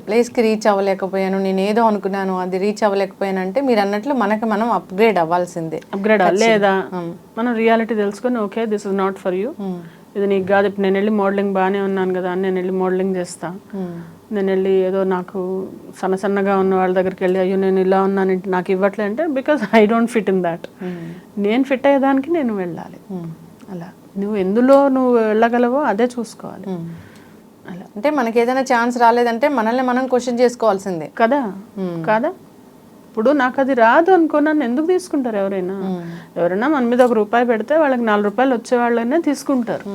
ప్లేస్కి రీచ్ అవ్వలేకపోయాను, నేను ఏదో అనుకున్నాను అది రీచ్ అవ్వలేకపోయాను అంటే మీరు అన్నట్లు మనకి మనం అప్గ్రేడ్ అవ్వాల్సిందే. అప్గ్రేడ్ లేదా మనం రియాలిటీ తెలుసుకొని okay this is not for you, ఇది నీకు కాదు, ఇప్పుడు నేను వెళ్ళి మోడలింగ్ బాగానే ఉన్నాను కదా అని నేను వెళ్ళి మోడలింగ్ చేస్తా, నేను వెళ్ళి ఏదో నాకు సన్నగా ఉన్న వాళ్ళ దగ్గరికి వెళ్ళి అయ్యో నేను ఇలా ఉన్నాను నాకు ఇవ్వట్లే అంటే because I don't fit in that. నేను ఫిట్ అయ్యేదానికి నేను వెళ్ళాలి. అలా నువ్వు ఎందులో నువ్వు వెళ్ళగలవో అదే చూసుకోవాలి. అలా అంటే మనకి ఏదైనా ఛాన్స్ రాలేదంటే మనల్ని మనం క్వశ్చన్ చేసుకోవాల్సిందే కదా. కాదా, ఇప్పుడు నాకు అది రాదు అనుకో, నన్ను ఎందుకు తీసుకుంటారు ఎవరైనా? ఎవరైనా మన మీద ₹1 పెడితే వాళ్ళకి ₹4 వచ్చే వాళ్ళనే తీసుకుంటారు.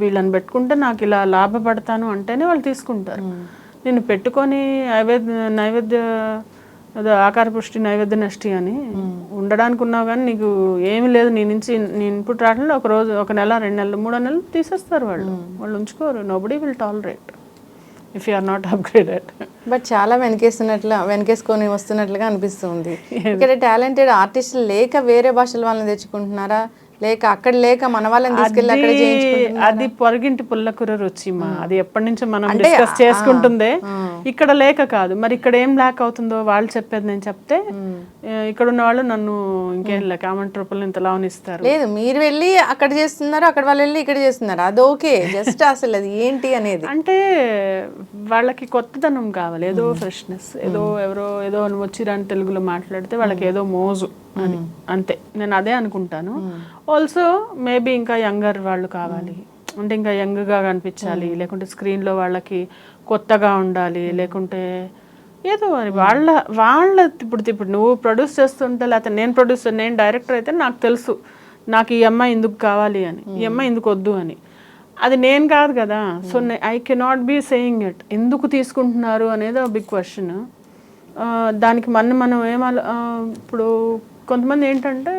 వీళ్ళని పెట్టుకుంటే నాకు ఇలా లాభపడతాను అంటేనే వాళ్ళు తీసుకుంటారు. నేను పెట్టుకొని నైవేద్య అదే ఆకార పుష్టి నైవేద్య నష్టి అని ఉండడానికి ఉన్నావు, కానీ నీకు ఏమి లేదు నీ నుంచి నీ ఇన్పుట్ రావడంలో ఒక రోజు, ఒక నెల, 2 నెలలు, 3 నెలలు తీసేస్తారు వాళ్ళు ఉంచుకోరు. Nobody will tolerate if you are not upgraded. But చాలా వెనకేసుకొని వస్తున్నట్లుగా అనిపిస్తుంది. ఇక్కడ టాలెంటెడ్ ఆర్టిస్టులు లేక వేరే భాషల వాళ్ళని తెచ్చుకుంటున్నారా, లేక అక్కడ లేక మన వాళ్ళని తీసుకెళ్ళి అక్కడ చేయించుకుంటున్నారా? అది పొరగింటి పుల్లకూర రుచి మా, అది ఎప్పటి నుంచో మనం డిస్కస్ చేసుకుంటుందే. ఇక్కడ లేక కాదు, మరి ఇక్కడ ఏం ల్యాక్ అవుతుందో వాళ్ళు చెప్పేది నేను చెప్తే ఇక్కడ ఉన్న వాళ్ళు నన్ను ఇంకేం లేక కామెంట్ రూపంలో ఇంతలా ఇస్తారు. లేదు, మీరు వెళ్ళి అక్కడ చేస్తున్నారు, అక్కడ వాళ్ళు వెళ్ళి ఇక్కడ చేస్తున్నారు, అది ఓకే. జస్ట్ అసలు అది ఏంటి అనేది అంటే వాళ్ళకి కొత్తదనం కావాలి, ఏదో ఫ్రెష్నెస్, ఏదో ఎవరో ఏదో వచ్చి రాని తెలుగులో మాట్లాడితే వాళ్ళకి ఏదో మోజు అని, అంతే. నేను అదే అనుకుంటాను. ఆల్సో మేబీ ఇంకా యంగర్ వాళ్ళు కావాలి అంటే ఇంకా యంగ్గా కనిపించాలి, లేకుంటే స్క్రీన్లో వాళ్ళకి కొత్తగా ఉండాలి, లేకుంటే ఏదో అని వాళ్ళ ఇప్పుడు నువ్వు ప్రొడ్యూస్ చేస్తుంటే, లేకపోతే నేను డైరెక్టర్ అయితే నాకు తెలుసు నాకు ఈ అమ్మాయి ఎందుకు కావాలి అని, ఈ అమ్మాయి ఎందుకు వద్దు అని. అది నేను కాదు కదా. So I cannot be saying it. ఎందుకు తీసుకుంటున్నారు అనేది బిగ్ క్వశ్చన్. దానికి మనం ఇప్పుడు కొంతమంది ఏంటంటే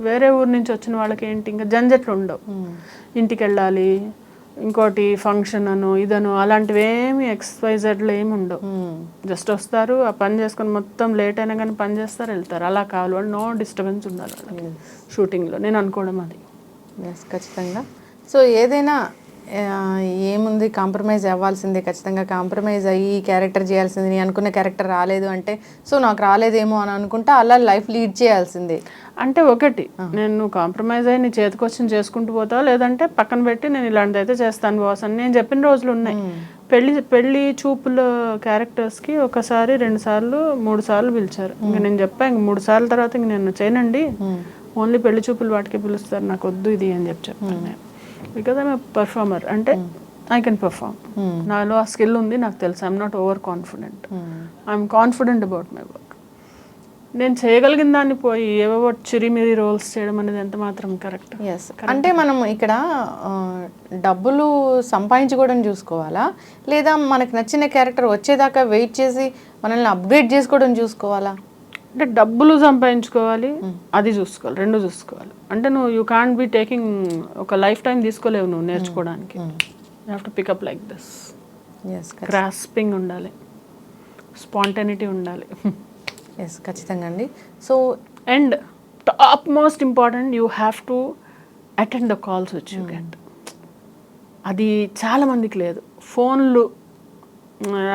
వేరే ఊరు నుంచి వచ్చిన వాళ్ళకి ఏంటి ఇంకా జంజట్లు ఉండవు, ఇంటికి వెళ్ళాలి, ఇంకోటి ఫంక్షన్ అను ఇదను అలాంటివి ఏమి XYZలో ఏమి ఉండవు. జస్ట్ వస్తారు, ఆ పని చేసుకొని మొత్తం లేట్ అయినా కానీ పని చేస్తారు, వెళ్తారు. అలా కావాలి, వాళ్ళు నో డిస్టర్బెన్స్ ఉండాలి వాళ్ళకి షూటింగ్లో, నేను అనుకోవడం అది. ఖచ్చితంగా. సో ఏదైనా ఏముంది, కాంప్రమైజ్ అవ్వాల్సిందే, ఖచ్చితంగా కాంప్రమైజ్ అయ్యి క్యారెక్టర్ చేయాల్సింది. నేను అనుకున్న క్యారెక్టర్ రాలేదు అంటే సో నాకు రాలేదేమో అని అనుకుంటా అలా లైఫ్ లీడ్ చేయాల్సిందే. అంటే ఒకటి, నేను కాంప్రమైజ్ అయ్యి నీ చేతికొచ్చి చేసుకుంటూ పోతావు, లేదంటే పక్కన పెట్టి నేను ఇలాంటిది అయితే చేస్తాను బాస్ అని నేను చెప్పిన రోజులు ఉన్నాయి. పెళ్లి చూపుల క్యారెక్టర్స్కి 1 సారి 2 సార్లు 3 సార్లు పిలిచారు. ఇంక నేను చెప్పా, ఇంక 3 సార్ల తర్వాత ఇంక నేను చేయనండి, ఓన్లీ పెళ్లి చూపులు వాటికి పిలుస్తారు, నాకు వద్దు ఇది అని చెప్పాను నేను. బికాజ్ ఐఎమ్ పర్ఫార్మర్, అంటే ఐ కెన్ పర్ఫార్మ్, నాలో ఆ స్కిల్ ఉంది, నాకు తెలుసు. I'm not over confident, I'm confident about my work. నేను చేయగలిగిన దాన్ని పోయి ఏవో చిరిమిరి రోల్స్ చేయడం అనేది ఎంత మాత్రం కరెక్ట్? అంటే మనం ఇక్కడ డబ్బులు సంపాదించుకోవడం చూసుకోవాలా, లేదా మనకు నచ్చిన క్యారెక్టర్ వచ్చేదాకా వెయిట్ చేసి మనల్ని అప్గ్రేడ్ చేసుకోవడం చూసుకోవాలా? అంటే డబ్బులు సంపాదించుకోవాలి, అది చూసుకోవాలి, 2 చూసుకోవాలి. అంటే నువ్వు యూ కాంట్ బి టేకింగ్ ఒక లైఫ్ టైం తీసుకోలేవు నువ్వు నేర్చుకోవడానికి. You have to pick up like this. Grasping ఉండాలి, స్పాంటనిటీ ఉండాలి. ఖచ్చితంగా అండి. So and top most important, you have to attend the calls which you get. అది చాలామందికి లేదు. ఫోన్లు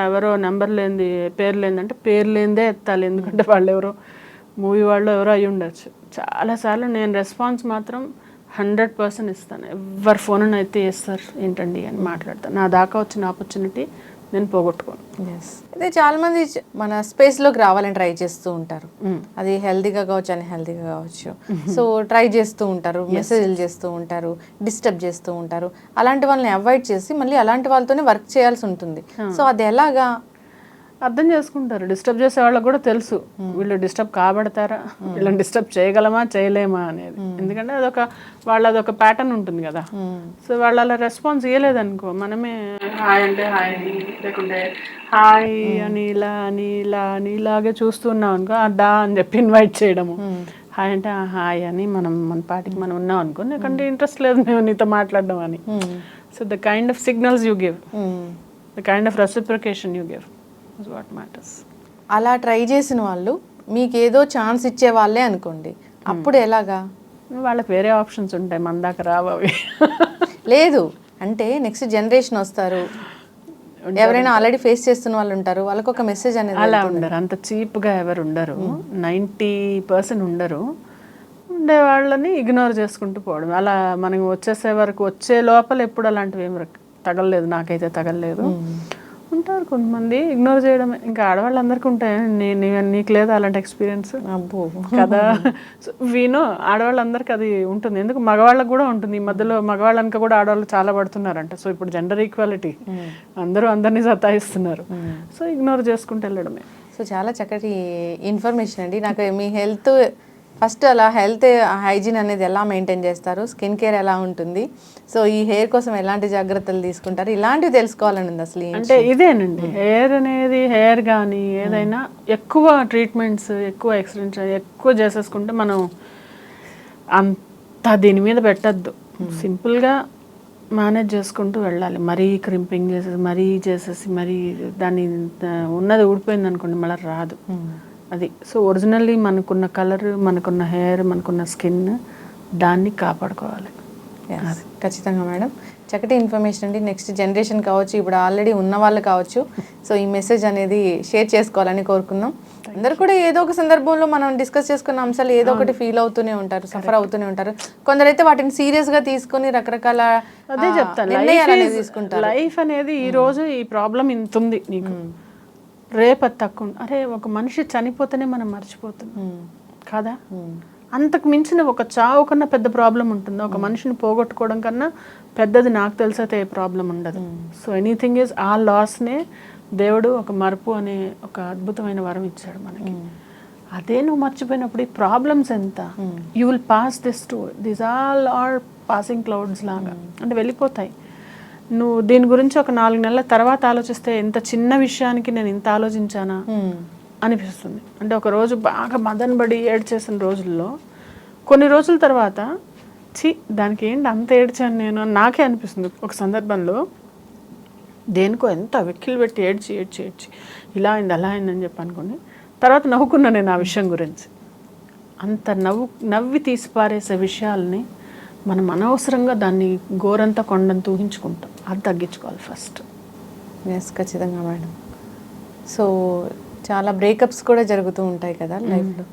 ఎవరో నెంబర్ లేనిది, పేరు లేనిది అంటే పేరు లేనిదే ఎత్తాలి, ఎందుకంటే వాళ్ళు ఎవరో మూవీ వాళ్ళు ఎవరో అయ్యి ఉండొచ్చు. చాలాసార్లు నేను రెస్పాన్స్ మాత్రం 100% ఇస్తాను. ఎవరి ఫోన్ అయితే చేస్తారు ఏంటండి అని మాట్లాడతాను. నా దాకా వచ్చిన ఆపర్చునిటీ నేను పోగొట్టుకోను. అదే చాలా మంది మన స్పేస్లోకి రావాలని ట్రై చేస్తూ ఉంటారు. అది హెల్తీగా కావచ్చు, అన్హెల్తీగా కావచ్చు. సో ట్రై చేస్తూ ఉంటారు, మెసేజ్లు చేస్తూ ఉంటారు, డిస్టర్బ్ చేస్తూ ఉంటారు. అలాంటి వాళ్ళని అవాయిడ్ చేసి మళ్ళీ అలాంటి వాళ్ళతోనే వర్క్ చేయాల్సి ఉంటుంది. సో అది ఎలాగా అర్థం చేసుకుంటారు? డిస్టర్బ్ చేసే వాళ్ళకి కూడా తెలుసు వీళ్ళు డిస్టర్బ్ కాబడతారా, వీళ్ళని డిస్టర్బ్ చేయగలమా చేయలేమా అనేది. ఎందుకంటే అదొక ప్యాటర్న్ ఉంటుంది కదా. సో వాళ్ళు అలా రెస్పాన్స్ ఇవ్వలేదనుకో, మనమే హాయ్ అంటే హాయ్ అని, లేకుంటే హాయ్ అని ఇలా అని ఇలా అని ఇలాగే చూస్తున్నాం అనుకో, డా అని చెప్పి ఇన్వైట్ చేయడము. హాయ్ అంటే హాయ్ అని మనం మన పాటికి మనం ఉన్నాం అనుకో, ఎందుకంటే ఇంట్రెస్ట్ లేదు మేము నీతో మాట్లాడడం అని. So the kind of signals you give, the kind of reciprocation you give is what matters. అలా ట్రై చేసిన వాళ్ళు మీకు ఏదో ఛాన్స్ ఇచ్చే వాళ్ళే అనుకోండి, అప్పుడు ఎలాగా? వాళ్ళకి వేరే ఆప్షన్స్ ఉంటాయి, మన దాకా రావు అవి. లేదు అంటే నెక్స్ట్ జనరేషన్ వస్తారు, ఎవరైనా ఆల్రెడీ ఫేస్ చేస్తున్న వాళ్ళు ఉంటారు, వాళ్ళకి ఒక మెసేజ్ అనేది. అలా ఉండరు, అంత చీప్గా ఎవరు ఉండరు, 90% ఉండరు. ఉండే వాళ్ళని ఇగ్నోర్ చేసుకుంటూ పోవడం. అలా మనం వచ్చేసే వరకు వచ్చే లోపల ఎప్పుడు అలాంటివి ఏమి తగలలేదు, నాకైతే తగలలేదు. ఉంటారు కొంతమంది ఇగ్నోర్ చేయడమే. ఇంకా ఆడవాళ్ళందరికీ ఉంటాయి, నీకు లేదా అలాంటి ఎక్స్పీరియన్స్? అబ్బో కదా. సో వినో ఆడవాళ్ళందరికీ అది ఉంటుంది, ఎందుకు మగవాళ్ళకి కూడా ఉంటుంది. ఈ మధ్యలో మగవాళ్ళకి కూడా ఆడవాళ్ళు చాలా పడుతున్నారంట. సో ఇప్పుడు జెండర్ ఈక్వాలిటీ, అందరూ అందరినీ సతాయిస్తున్నారు. సో ఇగ్నోర్ చేసుకుంటూ వెళ్ళడమే. సో చాలా చక్కటి ఇన్ఫర్మేషన్ అండి. నాకు మీ హెల్త్ ఫస్ట్ అలా హెల్త్ హైజీన్ అనేది ఎలా మెయింటైన్ చేస్తారు, స్కిన్ కేర్ ఎలా ఉంటుంది, సో ఈ హెయిర్ కోసం ఎలాంటి జాగ్రత్తలు తీసుకుంటారు, ఇలాంటివి తెలుసుకోవాలని ఉంది అసలు. అంటే ఇదేనండి, హెయిర్ అనేది హెయిర్ కానీ ఏదైనా ఎక్కువ ట్రీట్మెంట్స్, ఎక్కువ ఎక్స్టెన్షన్ ఎక్కువ చేసేసుకుంటే మనం అంత దీని మీద పెట్టద్దు. సింపుల్గా మేనేజ్ చేసుకుంటూ వెళ్ళాలి. మరీ క్రింపింగ్ చేసేసి మరీ దాన్ని ఉన్నది ఊడిపోయింది అనుకోండి మళ్ళీ రాదు అది. సో ఒరిజినల్లీ మనకున్న కలర్, మనకున్న హెయిర్, మనకున్న స్కిన్, దాన్ని కాపాడుకోవాలి. ఖచ్చితంగా మేడం, చక్కటి ఇన్ఫర్మేషన్ అండి. నెక్స్ట్ జనరేషన్ కావచ్చు, ఇప్పుడు ఆల్రెడీ ఉన్న వాళ్ళు కావచ్చు, సో ఈ మెసేజ్ అనేది షేర్ చేసుకోవాలని కోరుకుందాం. అందరు కూడా ఏదో ఒక సందర్భంలో మనం డిస్కస్ చేసుకున్న అంశాలు ఏదో ఒకటి ఫీల్ అవుతూనే ఉంటారు, సఫర్ అవుతూనే ఉంటారు. కొందరైతే వాటిని సీరియస్ గా తీసుకొని రకరకాల అదే చెప్తాను, లైఫ్ అనేది ఈ రోజు ఈ ప్రాబ్లం ఇంత ఉంది నీకు, రేపు అది తక్కువ. అరే ఒక మనిషి చనిపోతేనే మనం మర్చిపోతున్నాం కదా. అంతకు మించిన ఒక చావు కన్నా పెద్ద ప్రాబ్లం ఉంటుందా? ఒక మనిషిని పోగొట్టుకోవడం కన్నా పెద్దది నాకు తెలిసైతే ఏ ప్రాబ్లం ఉండదు. సో ఎనీథింగ్ ఈజ్ ఆ లాస్నే దేవుడు ఒక మరుపు అనే ఒక అద్భుతమైన వరం ఇచ్చాడు మనకి. అదే నువ్వు మర్చిపోయినప్పుడు ఈ ప్రాబ్లమ్స్ ఎంత, you will pass this to this all are passing clouds లాగా, అంటే వెళ్ళిపోతాయి. నువ్వు దీని గురించి ఒక 4 నెలల తర్వాత ఆలోచిస్తే ఎంత చిన్న విషయానికి నేను ఇంత ఆలోచించానా అనిపిస్తుంది. అంటే ఒక రోజు బాగా మదనబడి ఏడ్చేసిన రోజుల్లో కొన్ని రోజుల తర్వాత దానికి ఏంటి అంత ఏడ్చాను నేను అని నాకే అనిపిస్తుంది. ఒక సందర్భంలో దేనికో ఎంత వెక్కిలు పెట్టి ఏడ్చి ఇలా అయింది అలా అయిందని చెప్పి అనుకోండి, తర్వాత నవ్వుకున్నా నేను ఆ విషయం గురించి. అంత నవ్వి తీసిపారేసే విషయాల్ని మనం అనవసరంగా దాన్ని గోరంతా కొండంత ఊహించుకుంటాం. అది తగ్గించుకోవాలి ఫస్ట్. ఎస్, ఖచ్చితంగా మేడం. సో చాలా బ్రేకప్స్ కూడా జరుగుతూ ఉంటాయి కదా లైఫ్లో.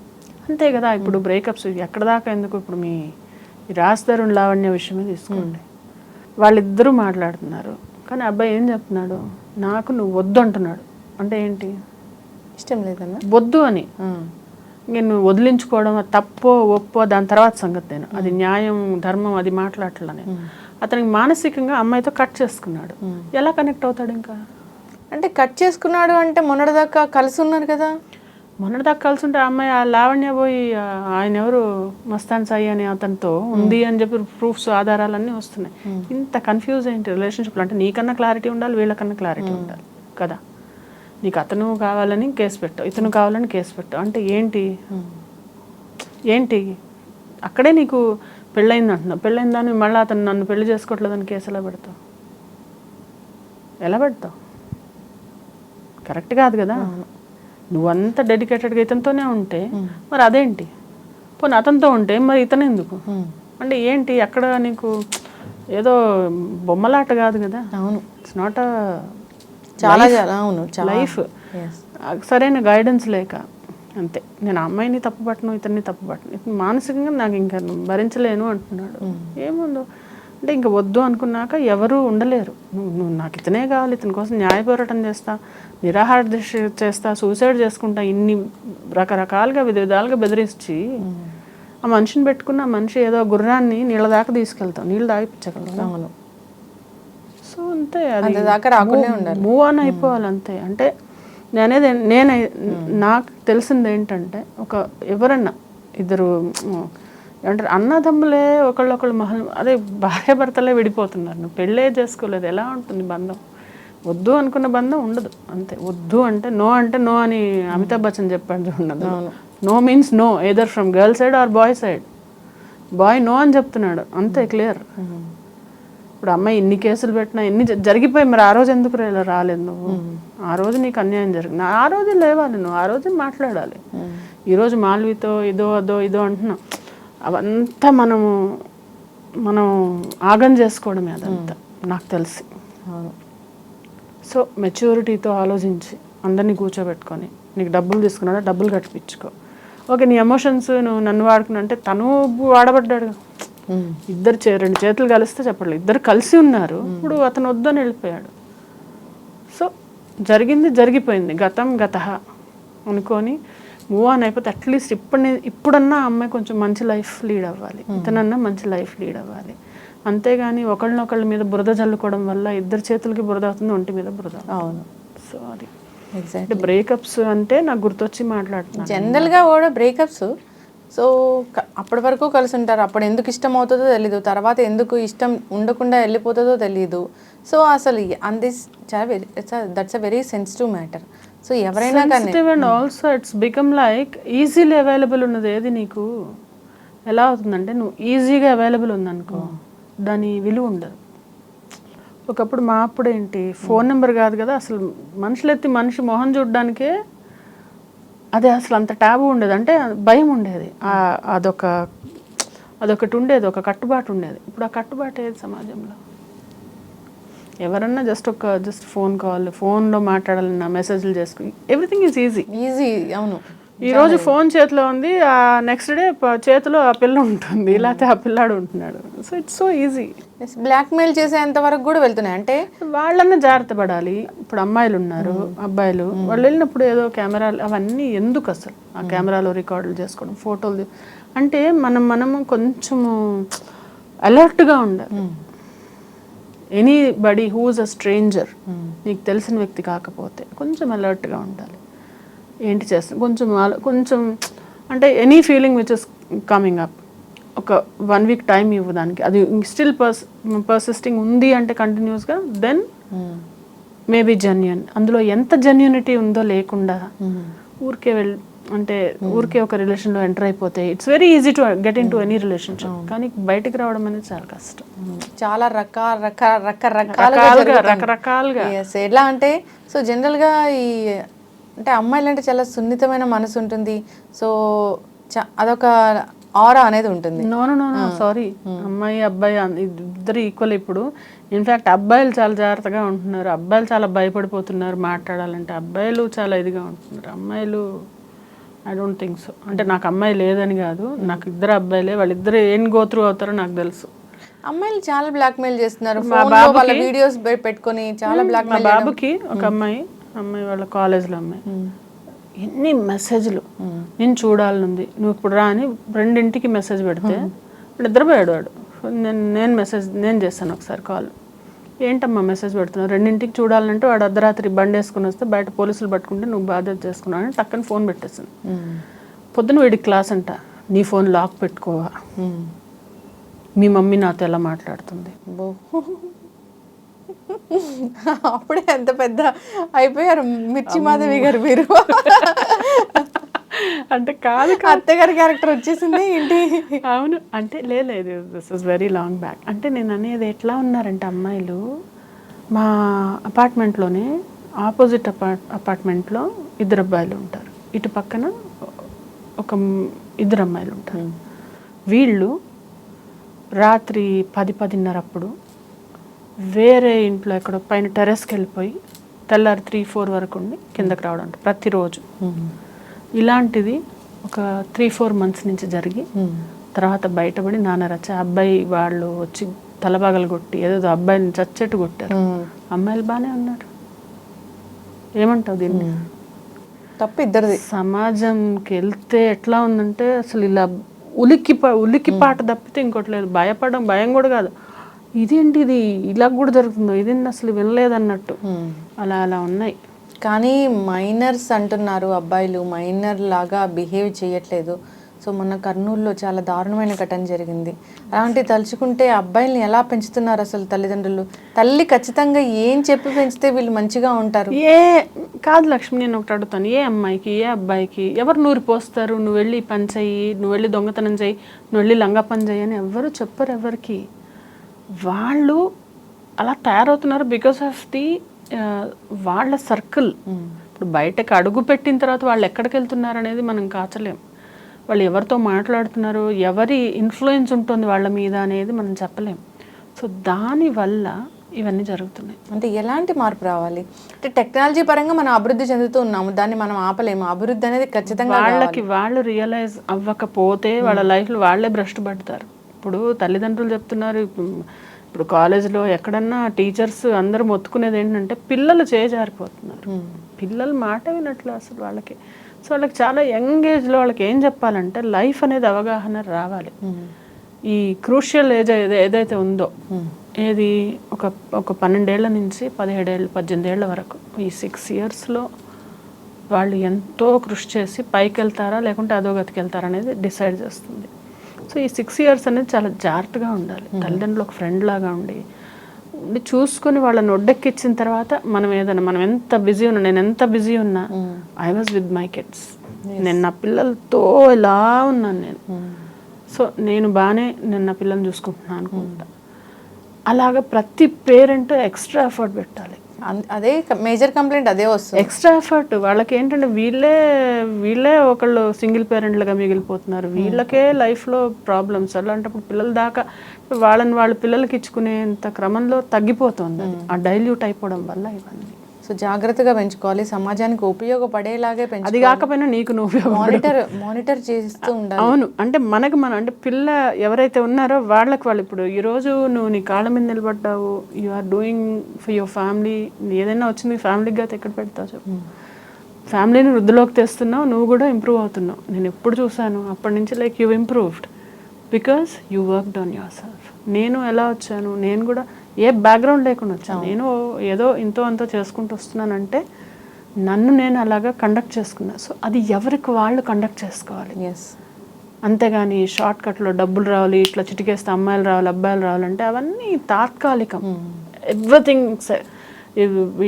అంతే కదా. ఇప్పుడు బ్రేకప్స్ ఎక్కడ దాకా ఎందుకు, ఇప్పుడు మీ రాజధరుణ్ లావణ్య విషయమే తీసుకోండి. వాళ్ళిద్దరూ మాట్లాడుతున్నారు, కానీ అబ్బాయి ఏం చెప్తున్నాడు, నాకు నువ్వు వద్దు అంటున్నాడు. అంటే ఏంటి, ఇష్టం లేదన్నా వద్దు అని. నేను వదిలించుకోవడం తప్పో ఒప్పో దాని తర్వాత సంగతి, నేను అది న్యాయం ధర్మం అది మాట్లాడట్లా నేను. అతనికి మానసికంగా అమ్మాయితో కట్ చేసుకున్నాడు. ఎలా కనెక్ట్ అవుతాడు ఇంకా? అంటే కట్ చేసుకున్నాడు అంటే మొన్నటిదాకా కలిసి ఉన్నారు కదా. మొన్నటిదాకా కలిసి ఉంటే అమ్మాయి ఆ లావణ్య పోయి ఆయన ఎవరు మస్తాన్ సాయి అని అతనితో ఉంది అని చెప్పి ప్రూఫ్స్ ఆధారాలన్నీ వస్తున్నాయి. ఇంత కన్ఫ్యూజ్ ఏంటి రిలేషన్షిప్లో? అంటే నీకన్నా క్లారిటీ ఉండాలి, వీళ్ళకన్నా క్లారిటీ ఉండాలి కదా. నీకు అతను కావాలని కేసు పెట్టావు, ఇతను కావాలని కేసు పెట్టావు, అంటే ఏంటి అక్కడే నీకు పెళ్ళయింది అంటున్నావు. పెళ్ళయిందని మళ్ళీ అతను నన్ను పెళ్లి చేసుకోవట్లేదని కేసు ఎలా పెడతావు? కరెక్ట్ కాదు కదా. నువ్వంత డెడికేటెడ్గా ఇతనితోనే ఉంటే మరి అదేంటి, పోనీ అతనితో ఉంటే మరి ఇతను ఎందుకు? అంటే ఏంటి అక్కడ నీకు ఏదో బొమ్మలాట కాదు కదా. అవును, ఇట్స్ నాట్ చాలా అవును లైఫ్. సరైన గైడెన్స్ లేక అంతే. నేను అమ్మాయిని తప్పుపట్టను, ఇతన్ని తప్పుపట్టను, ఇతను మానసికంగా నాకు ఇంకా భరించలేను అంటున్నాడు. ఏముందో అంటే ఇంకా వద్దు అనుకున్నాక ఎవరు ఉండలేరు. నువ్వు నాకు ఇతనే కావాలి, ఇతని కోసం న్యాయ పోరాటం చేస్తా, నిరాహార దీక్ష చేస్తా, సూసైడ్ చేసుకుంటా, ఇన్ని రకరకాలుగా విధాలుగా బెదిరించి ఆ మనిషిని పెట్టుకున్న మనిషి ఏదో గుర్రాన్ని నీళ్ళ దాకా తీసుకెళ్తాం, నీళ్ళు తాగిపించగలం. సో అంతే, అది మూవ్ ఆన్ అయిపోవాలి అంతే. అంటే నాకు తెలిసింది ఏంటంటే, ఎవరన్నా ఇద్దరు ఏమంటారు అన్నదమ్ములే ఒకళ్ళొకళ్ళు అదే భార్య భర్తలే విడిపోతున్నారు. నువ్వు పెళ్ళే చేసుకోలేదు, ఎలా ఉంటుంది బంధం? వద్దు అనుకున్న బంధం ఉండదు అంతే. వద్దు అంటే నో అని అమితాబ్ బచ్చన్ చెప్పాడు చూడదు. No means no, either from girl side or boy side. Boy no అని చెప్తున్నాడు అంతే, క్లియర్. ఇప్పుడు అమ్మాయి ఇన్ని కేసులు పెట్టినా ఎన్ని జరిగిపోయి, మరి ఆ రోజు ఎందుకు రాలేదు నువ్వు? ఆ రోజు నీకు అన్యాయం జరిగింది, ఆ రోజు లేవాలి నువ్వు, ఆ రోజు మాట్లాడాలి. ఈరోజు మాల్వితో ఇదో అంటున్నాం, అవంతా మనం ఆగం చేసుకోవడమే అదంతా నాకు తెలిసి. సో మెచ్యూరిటీతో ఆలోచించి అందరినీ కూర్చోబెట్టుకొని, నీకు డబ్బులు తీసుకున్నాడా డబ్బులు కట్టిపించుకో, ఓకే నీ ఎమోషన్స్ నువ్వు నన్ను వాడుకున్నా అంటే తను వాడబడ్డాడు. ఇద్దరు రెండు చేతులు కలిస్తే చెప్పలేదు, ఇద్దరు కలిసి ఉన్నారు. ఇప్పుడు అతను వద్దని వెళ్ళిపోయాడు. సో జరిగింది జరిగిపోయింది, గతం గతః అనుకొని మూవ్ ఆన్ అయిపోతే అట్లీస్ట్ ఇప్పుడన్నా అమ్మాయి కొంచెం మంచి లైఫ్ లీడ్ అవ్వాలి, ఇతనన్నా మంచి లైఫ్ లీడ్ అవ్వాలి. అంతేగాని ఒకళ్ళ మీద బురద జల్లుకోవడం వల్ల ఇద్దరు చేతులకి బురద అవుతుంది, ఒంటి మీద బురద. అవును. సో అది ఎగ్జాక్ట్లీ బ్రేకప్స్ అంటే నాకు గుర్తొచ్చి మాట్లాడుతున్నాను. జనరల్గా కూడా బ్రేకప్స్ సో అప్పటి వరకు కలిసి ఉంటారు, అప్పుడు ఎందుకు ఇష్టం అవుతుందో తెలీదు, తర్వాత ఎందుకు ఇష్టం ఉండకుండా వెళ్ళిపోతుందో తెలీదు. సో అసలు this that's a very sensitive matter. So ఎవరైనా కానీ and also it's become like easily available ఉన్నది ఏది నీకు ఎలా అవుతుందంటే, నువ్వు ఈజీగా అవైలబుల్ ఉందనుకో దాని విలువ ఉండదు. ఒకప్పుడు మా అప్పుడు ఏంటి ఫోన్ నెంబర్ కాదు కదా, అసలు మనుషులు ఎత్తి మనిషి మొహం చూడడానికే అదే అసలు అంత ట్యాబు ఉండేది, అంటే భయం ఉండేది. అదొకటి ఉండేది, ఒక కట్టుబాటు ఉండేది. ఇప్పుడు ఆ కట్టుబాటు ఏది సమాజంలో? ఎవరన్నా జస్ట్ ఫోన్ కాల్, ఫోన్లో మాట్లాడాలన్నా మెసేజ్లు చేసుకుని ఎవ్రీథింగ్ ఈజ్ ఈజీ. అవును. ఈరోజు ఫోన్ చేతిలో ఉంది, ఆ నెక్స్ట్ డే చేతిలో ఆ పిల్ల ఉంటుంది, లేకపోతే ఆ పిల్లాడు ఉంటున్నాడు. So it's so easy. Blackmail చేసేంత వరకు కూడా వెళ్తున్నాయి. అంటే వాళ్ళన్నా జాగ్రత్త పడాలి. ఇప్పుడు అమ్మాయిలు ఉన్నారు, అబ్బాయిలు, వాళ్ళు వెళ్ళినప్పుడు ఏదో కెమెరాలు అవన్నీ ఎందుకు అసలు ఆ కెమెరాలో రికార్డులు చేసుకోవడం, ఫోటోలు అంటే మనము కొంచెము అలర్ట్గా ఉండాలి. ఎనీబడి హూజ్ అ స్ట్రేంజర్, నీకు తెలిసిన వ్యక్తి కాకపోతే కొంచెం అలర్ట్గా ఉండాలి. ఏంటి చేస్తాం కొంచెం అంటే any feeling which is coming up ఒక 1 వీక్ టైం ఇవ్వడానికి, అది స్టిల్ పర్సిస్టింగ్ ఉంది అంటే కంటిన్యూస్గా, దెన్ మేబీ జెన్యూన్. అందులో ఎంత జెన్యూనిటీ ఉందో లేకుండా ఊరికే ఒక రిలేషన్లో ఎంటర్ అయిపోతే it's very easy to get in to any relationship. కానీ బయటకు రావడం అనేది చాలా కష్టం. చాలా రకరకాలుగా ఎలా అంటే, సో జనరల్గా అంటే అమ్మాయిలు అంటే చాలా సున్నితమైన మనసు ఉంటుంది. సో అదొక ఆరా అనేది ఉంటుంది. నో సారీ, అమ్మాయి అబ్బాయి ఇద్దరు ఈక్వల్. ఇప్పుడు ఇన్ఫ్యాక్ట్ అబ్బాయిలు చాలా జాగ్రత్తగా ఉంటున్నారు, అబ్బాయిలు చాలా భయపడిపోతున్నారు మాట్లాడాలంటే, అబ్బాయిలు చాలా ఇదిగా ఉంటున్నారు. అమ్మాయిలు ఐ డోంట్ థింక్ సో. అంటే నాకు అమ్మాయి లేదని కాదు, నాకు ఇద్దరు అబ్బాయిలే, వాళ్ళిద్దరు ఏం గోత్రూ అవుతారో నాకు తెలుసు. అమ్మాయిలు చాలా బ్లాక్మెయిల్ చేస్తున్నారు, వీడియోస్ పెట్టుకొని చాలా బ్లాక్మెయిల్. మా బాబుకి ఒక అమ్మాయి వాళ్ళ కాలేజ్లో అమ్మాయి ఎన్ని మెసేజ్లు, నేను చూడాలనుంది, నువ్వు ఇప్పుడు రా అని 2 మెసేజ్ పెడితే నిద్రపోయాడు వాడు. నేను చేస్తాను ఒకసారి కాల్, ఏంటమ్మా మెసేజ్ పెడుతున్నావు, 2 చూడాలంటే వాడు అర్ధరాత్రి బండి వేసుకుని వస్తే బయట పోలీసులు పట్టుకుంటే నువ్వు బాధ్యత చేసుకున్నావు అని టక్కని ఫోన్ పెట్టేస్తాను. పొద్దున వీడికి క్లాస్ అంట, నీ ఫోన్ లాక్ పెట్టుకోవా, మీ మమ్మీ నాతో ఎలా మాట్లాడుతుంది. అప్పుడే ఎంత పెద్ద అయిపోయారు మిర్చి మాధవి గారు మీరు. అంటే కాదు, అత్తగారి క్యారెక్టర్ వచ్చేసింది ఏంటి? అవును, అంటే లేదు, this is very long back. అంటే నేను అనేది ఎట్లా ఉన్నారంటే అమ్మాయిలు, మా అపార్ట్మెంట్లోనే ఆపోజిట్ అపార్ట్మెంట్లో 2 అబ్బాయిలు ఉంటారు, ఇటు పక్కన ఒక 2 అమ్మాయిలు ఉంటారు. వీళ్ళు రాత్రి 10-10:30 అప్పుడు వేరే ఇంట్లో ఎక్కడో పైన టెర్రస్కి వెళ్ళిపోయి తెల్లారి 3-4 వరకు ఉండి కిందకి రావడం ప్రతిరోజు. ఇలాంటిది ఒక 3-4 months నుంచి జరిగి తర్వాత బయటపడి నాన్నరచ్చ అబ్బాయి వాళ్ళు వచ్చి తలబాగలు కొట్టి ఏదో అబ్బాయిని చచ్చెట్టు కొట్టారు. అమ్మాయిలు బాగానే ఉన్నారు. ఏమంటావు దీన్ని? తప్పు ఇద్దరిది. సమాజంకి వెళ్తే ఎట్లా ఉందంటే అసలు ఇలా ఉలిక్కిపాట తప్పితే ఇంకోటి లేదు. భయం కూడా కాదు, ఇదేంటి ఇది ఇలా కూడా జరుగుతుందో, ఇదేంటి అసలు వినలేదన్నట్టు అలా ఉన్నాయి. కానీ మైనర్స్ అంటున్నారు, అబ్బాయిలు మైనర్ లాగా బిహేవ్ చేయట్లేదు. సో మొన్న కర్నూలులో చాలా దారుణమైన ఘటన జరిగింది. అలాంటి తలుచుకుంటే అబ్బాయిల్ని ఎలా పెంచుతున్నారు అసలు తల్లిదండ్రులు? తల్లి ఖచ్చితంగా ఏం చెప్పి పెంచితే వీళ్ళు మంచిగా ఉంటారు? కాదు లక్ష్మి, నేను ఒకటి అడుగుతాను, ఏ అమ్మాయికి ఏ అబ్బాయికి ఎవరు నూరి పోస్తారు, నువ్వు వెళ్ళి పని చెయ్యి, నువ్వు వెళ్ళి దొంగతనం చెయ్యి, నువ్వు వెళ్ళి లంగా పని చెయ్యి అని ఎవరు చెప్పరు ఎవరికి. వాళ్ళు అలా తయారవుతున్నారు బికాస్ ఆఫ్ వాళ్ళ సర్కిల్. ఇప్పుడు బయటకు అడుగు పెట్టిన తర్వాత వాళ్ళు ఎక్కడికి వెళ్తున్నారు అనేది మనం కాచలేం. వాళ్ళు ఎవరితో మాట్లాడుతున్నారు, ఎవరి ఇన్ఫ్లుయెన్స్ ఉంటుంది వాళ్ళ మీద అనేది మనం చెప్పలేం. సో దానివల్ల ఇవన్నీ జరుగుతున్నాయి. అంటే ఎలాంటి మార్పు రావాలి? అంటే టెక్నాలజీ పరంగా మనం అభివృద్ధి చెందుతూ ఉన్నాము, దాన్ని మనం ఆపలేము. అభివృద్ధి అనేది ఖచ్చితంగా వాళ్ళు రియలైజ్ అవ్వకపోతే వాళ్ళ లైఫ్లో వాళ్ళే భ్రష్టు పడతారు. ఇప్పుడు తల్లిదండ్రులు చెప్తున్నారు, ఇప్పుడు కాలేజ్లో ఎక్కడన్నా టీచర్స్ అందరూ మొత్తుకునేది ఏంటంటే పిల్లలు చేజారిపోతున్నారు, పిల్లలు మాట వినట్లు అసలు వాళ్ళకి. సో వాళ్ళకి చాలా యంగ్ ఏజ్లో వాళ్ళకి ఏం చెప్పాలంటే లైఫ్ అనేది అవగాహన రావాలి. ఈ క్రూషియల్ ఏజ్ ఏదైతే ఉందో, ఏది ఒక 12 ఏళ్ల నుంచి 17 ఏళ్ళు 18 ఏళ్ల వరకు, ఈ 6 ఇయర్స్లో వాళ్ళు ఎంతో కృషి చేసి పైకి వెళ్తారా లేకుంటే అధోగతికి వెళ్తారా అనేది డిసైడ్ చేస్తుంది. సో ఈ 6 ఇయర్స్ అనేది చాలా జాగ్రత్తగా ఉండాలి. తల్లిదండ్రులు ఒక ఫ్రెండ్ లాగా ఉండి చూసుకొని వాళ్ళని ఒడ్డెక్కిచ్చిన తర్వాత మనం ఎంత బిజీ ఉన్నా, నేను ఎంత బిజీ ఉన్నా I was with my kids, నేను నా పిల్లలతో ఇలా ఉన్నాను నేను. సో నేను నా పిల్లల్ని చూసుకుంటున్నాను అనుకుంటా. అలాగా ప్రతి పేరెంట్ ఎక్స్ట్రా ఎఫర్ట్ పెట్టాలి. అదే మేజర్ కంప్లైంట్ అదే వస్తుంది, ఎక్స్ట్రా ఎఫర్ట్. వాళ్ళకి ఏంటంటే వీళ్ళే ఒకళ్ళు సింగిల్ పేరెంట్లుగా మిగిలిపోతున్నారు, వీళ్ళకే లైఫ్లో ప్రాబ్లమ్స్. అలాంటప్పుడు పిల్లల దాకా వాళ్ళ పిల్లలకి ఇచ్చుకునేంత క్రమంలో తగ్గిపోతుంది అది, ఆ డైల్యూట్ అయిపోవడం వల్ల ఇవన్నీ. సో జాగ్రత్తగా పెంచుకోవాలి, సమాజానికి ఉపయోగపడేలాగే పెంచుకోవాలి. అది కాకపోయినా నీకు నువ్వు మానిటర్ చేస్తూ ఉండాలి. అవును, అంటే అంటే పిల్ల ఎవరైతే ఉన్నారో వాళ్ళు ఇప్పుడు ఈరోజు నువ్వు నీ కాళ్ళ మీద నిలబడ్డావు, you are doing for your family. ఏదైనా వచ్చింది ఫ్యామిలీకి అయితే ఎక్కడ పెడతావు చెప్పు. ఫ్యామిలీని వృద్ధిలోకి తెస్తున్నావు, నువ్వు కూడా ఇంప్రూవ్ అవుతున్నావు. నేను ఎప్పుడు చూసాను అప్పటి నుంచి like you improved because you worked on your self. నేను ఎలా వచ్చాను, నేను కూడా ఏ బ్యాక్గ్రౌండ్ లేకుండా వచ్చాను, నేను ఏదో ఇంతో అంతో చేసుకుంటూ వస్తున్నానంటే నన్ను నేను అలాగా కండక్ట్ చేసుకున్నాను. సో అది ఎవరికి వాళ్ళు కండక్ట్ చేసుకోవాలి. అంతేగాని షార్ట్ కట్లో డబ్బులు రావాలి, ఇట్లా చిటికేస్తే అమ్మాయిలు రావాలి అబ్బాయిలు రావాలంటే అవన్నీ తాత్కాలికం. ఎవ్రీథింగ్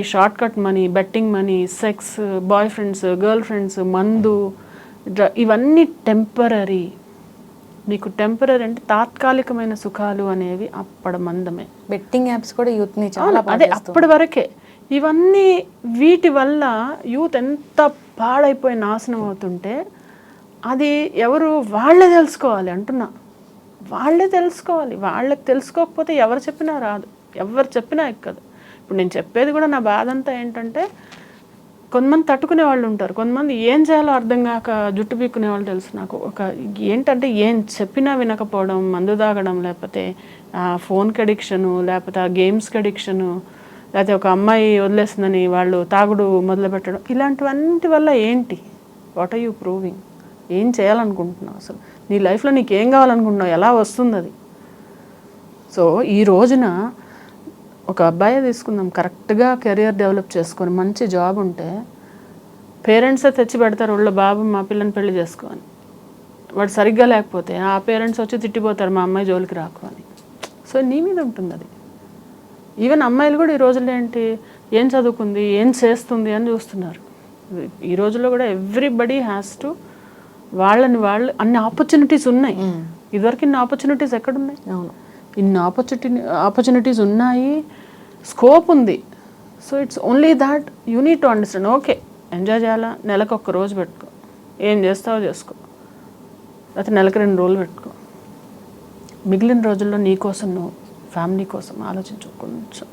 ఈ short cut money, betting money, sex, boy friends, girl friends, మందు, ఇవన్నీ టెంపరీ. మీకు టెంపరీ అంటే తాత్కాలికమైన సుఖాలు అనేవి అప్పటి మందమే. బెట్టింగ్ యాప్స్ కూడా యూత్ని చాలా అదే అప్పటి వరకే. ఇవన్నీ వీటి వల్ల యూత్ ఎంత పాడైపోయి నాశనం అవుతుంటే అది ఎవరు వాళ్ళే తెలుసుకోవాలి అంటున్నా, వాళ్ళే తెలుసుకోవాలి. వాళ్ళకి తెలుసుకోకపోతే ఎవరు చెప్పినా రాదు, ఎవరు చెప్పినా ఎక్కదు. ఇప్పుడు నేను చెప్పేది కూడా నా బాధ అంతా ఏంటంటే కొంతమంది తట్టుకునే వాళ్ళు ఉంటారు, కొంతమంది ఏం చేయాలో అర్థం కాక జుట్టు పీక్కునే వాళ్ళు తెలుసు నాకు. ఏంటంటే ఏం చెప్పినా వినకపోవడం, మందు తాగడం, లేకపోతే ఫోన్కి అడిక్షను, లేకపోతే ఆ గేమ్స్కి అడిక్షను, లేకపోతే ఒక అమ్మాయి వదిలేస్తుందని వాళ్ళు తాగుడు మొదలు పెట్టడం, ఇలాంటివన్నిటి వల్ల ఏంటి, వాట్ ఆర్ యూ ప్రూవింగ్? ఏం చేయాలనుకుంటున్నావు అసలు? నీ లైఫ్లో నీకు ఏం కావాలనుకుంటున్నావు? ఎలా వస్తుంది అది? సో ఈ రోజున ఒక అబ్బాయి తీసుకుందాం, కరెక్ట్గా కెరియర్ డెవలప్ చేసుకొని మంచి జాబ్ ఉంటే పేరెంట్సే తెచ్చి పెడతారు ఒళ్ళో, బాబు మా పిల్లని పెళ్లి చేసుకోని. వాడు సరిగ్గా లేకపోతే ఆ పేరెంట్స్ వచ్చి తిట్టిపోతారు, మా అమ్మాయి జోలికి రాకు అని. సో నీ మీద ఉంటుంది అది. ఈవెన్ అమ్మాయిలు కూడా ఈ రోజుల్లో ఏంటి, ఏం చదువుకుంది, ఏం చేస్తుంది అని చూస్తున్నారు. ఈ రోజుల్లో కూడా ఎవ్రీబడి హ్యాస్ టు వాళ్ళు అన్ని ఆపర్చునిటీస్ ఉన్నాయి. ఇదివరకు ఇన్ని ఆపర్చునిటీస్ ఎక్కడున్నాయి? అవును, ఇన్ని ఆపర్చునిటీస్ ఉన్నాయి, స్కోప్ ఉంది. So it's only that you need to understand. Okay, enjoy చేయాలా, నెలకు 1 రోజు పెట్టుకో, ఏం చేస్తావో చేసుకో, లేకపోతే నెలకు 2 రోజులు పెట్టుకో. మిగిలిన రోజుల్లో నీ కోసం, నువ్వు ఫ్యామిలీ కోసం ఆలోచించు కొంచెం,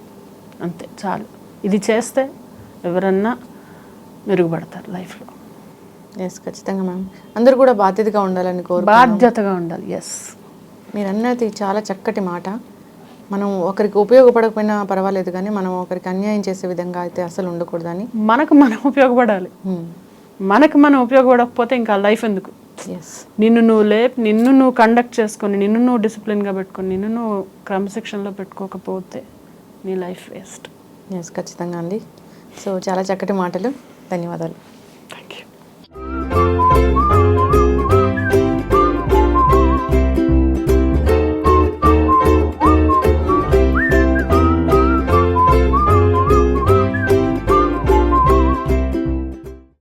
అంతే చాలు. ఇది చేస్తే ఎవరన్నా మెరుగుపడతారు లైఫ్లో. ఎస్, ఖచ్చితంగా మ్యామ్. అందరూ కూడా బాధ్యతగా ఉండాలని బాధ్యతగా ఉండాలి. ఎస్, మీరు అన్నది చాలా చక్కటి మాట. మనం ఒకరికి ఉపయోగపడకపోయినా పర్వాలేదు, కానీ మనం ఒకరికి అన్యాయం చేసే విధంగా అయితే అసలు ఉండకూడదని. మనం ఉపయోగపడాలి. మనం ఉపయోగపడకపోతే ఇంకా లైఫ్ ఎందుకు? నిన్ను నువ్వు కండక్ట్ చేసుకొని, నిన్ను నువ్వు డిసిప్లిన్గా పెట్టుకొని, నిన్ను నువ్వు క్రమశిక్షణలో పెట్టుకోకపోతే నీ లైఫ్ వేస్ట్. ఎస్, ఖచ్చితంగా అండి. సో చాలా చక్కటి మాటలు, ధన్యవాదాలు. Thank you.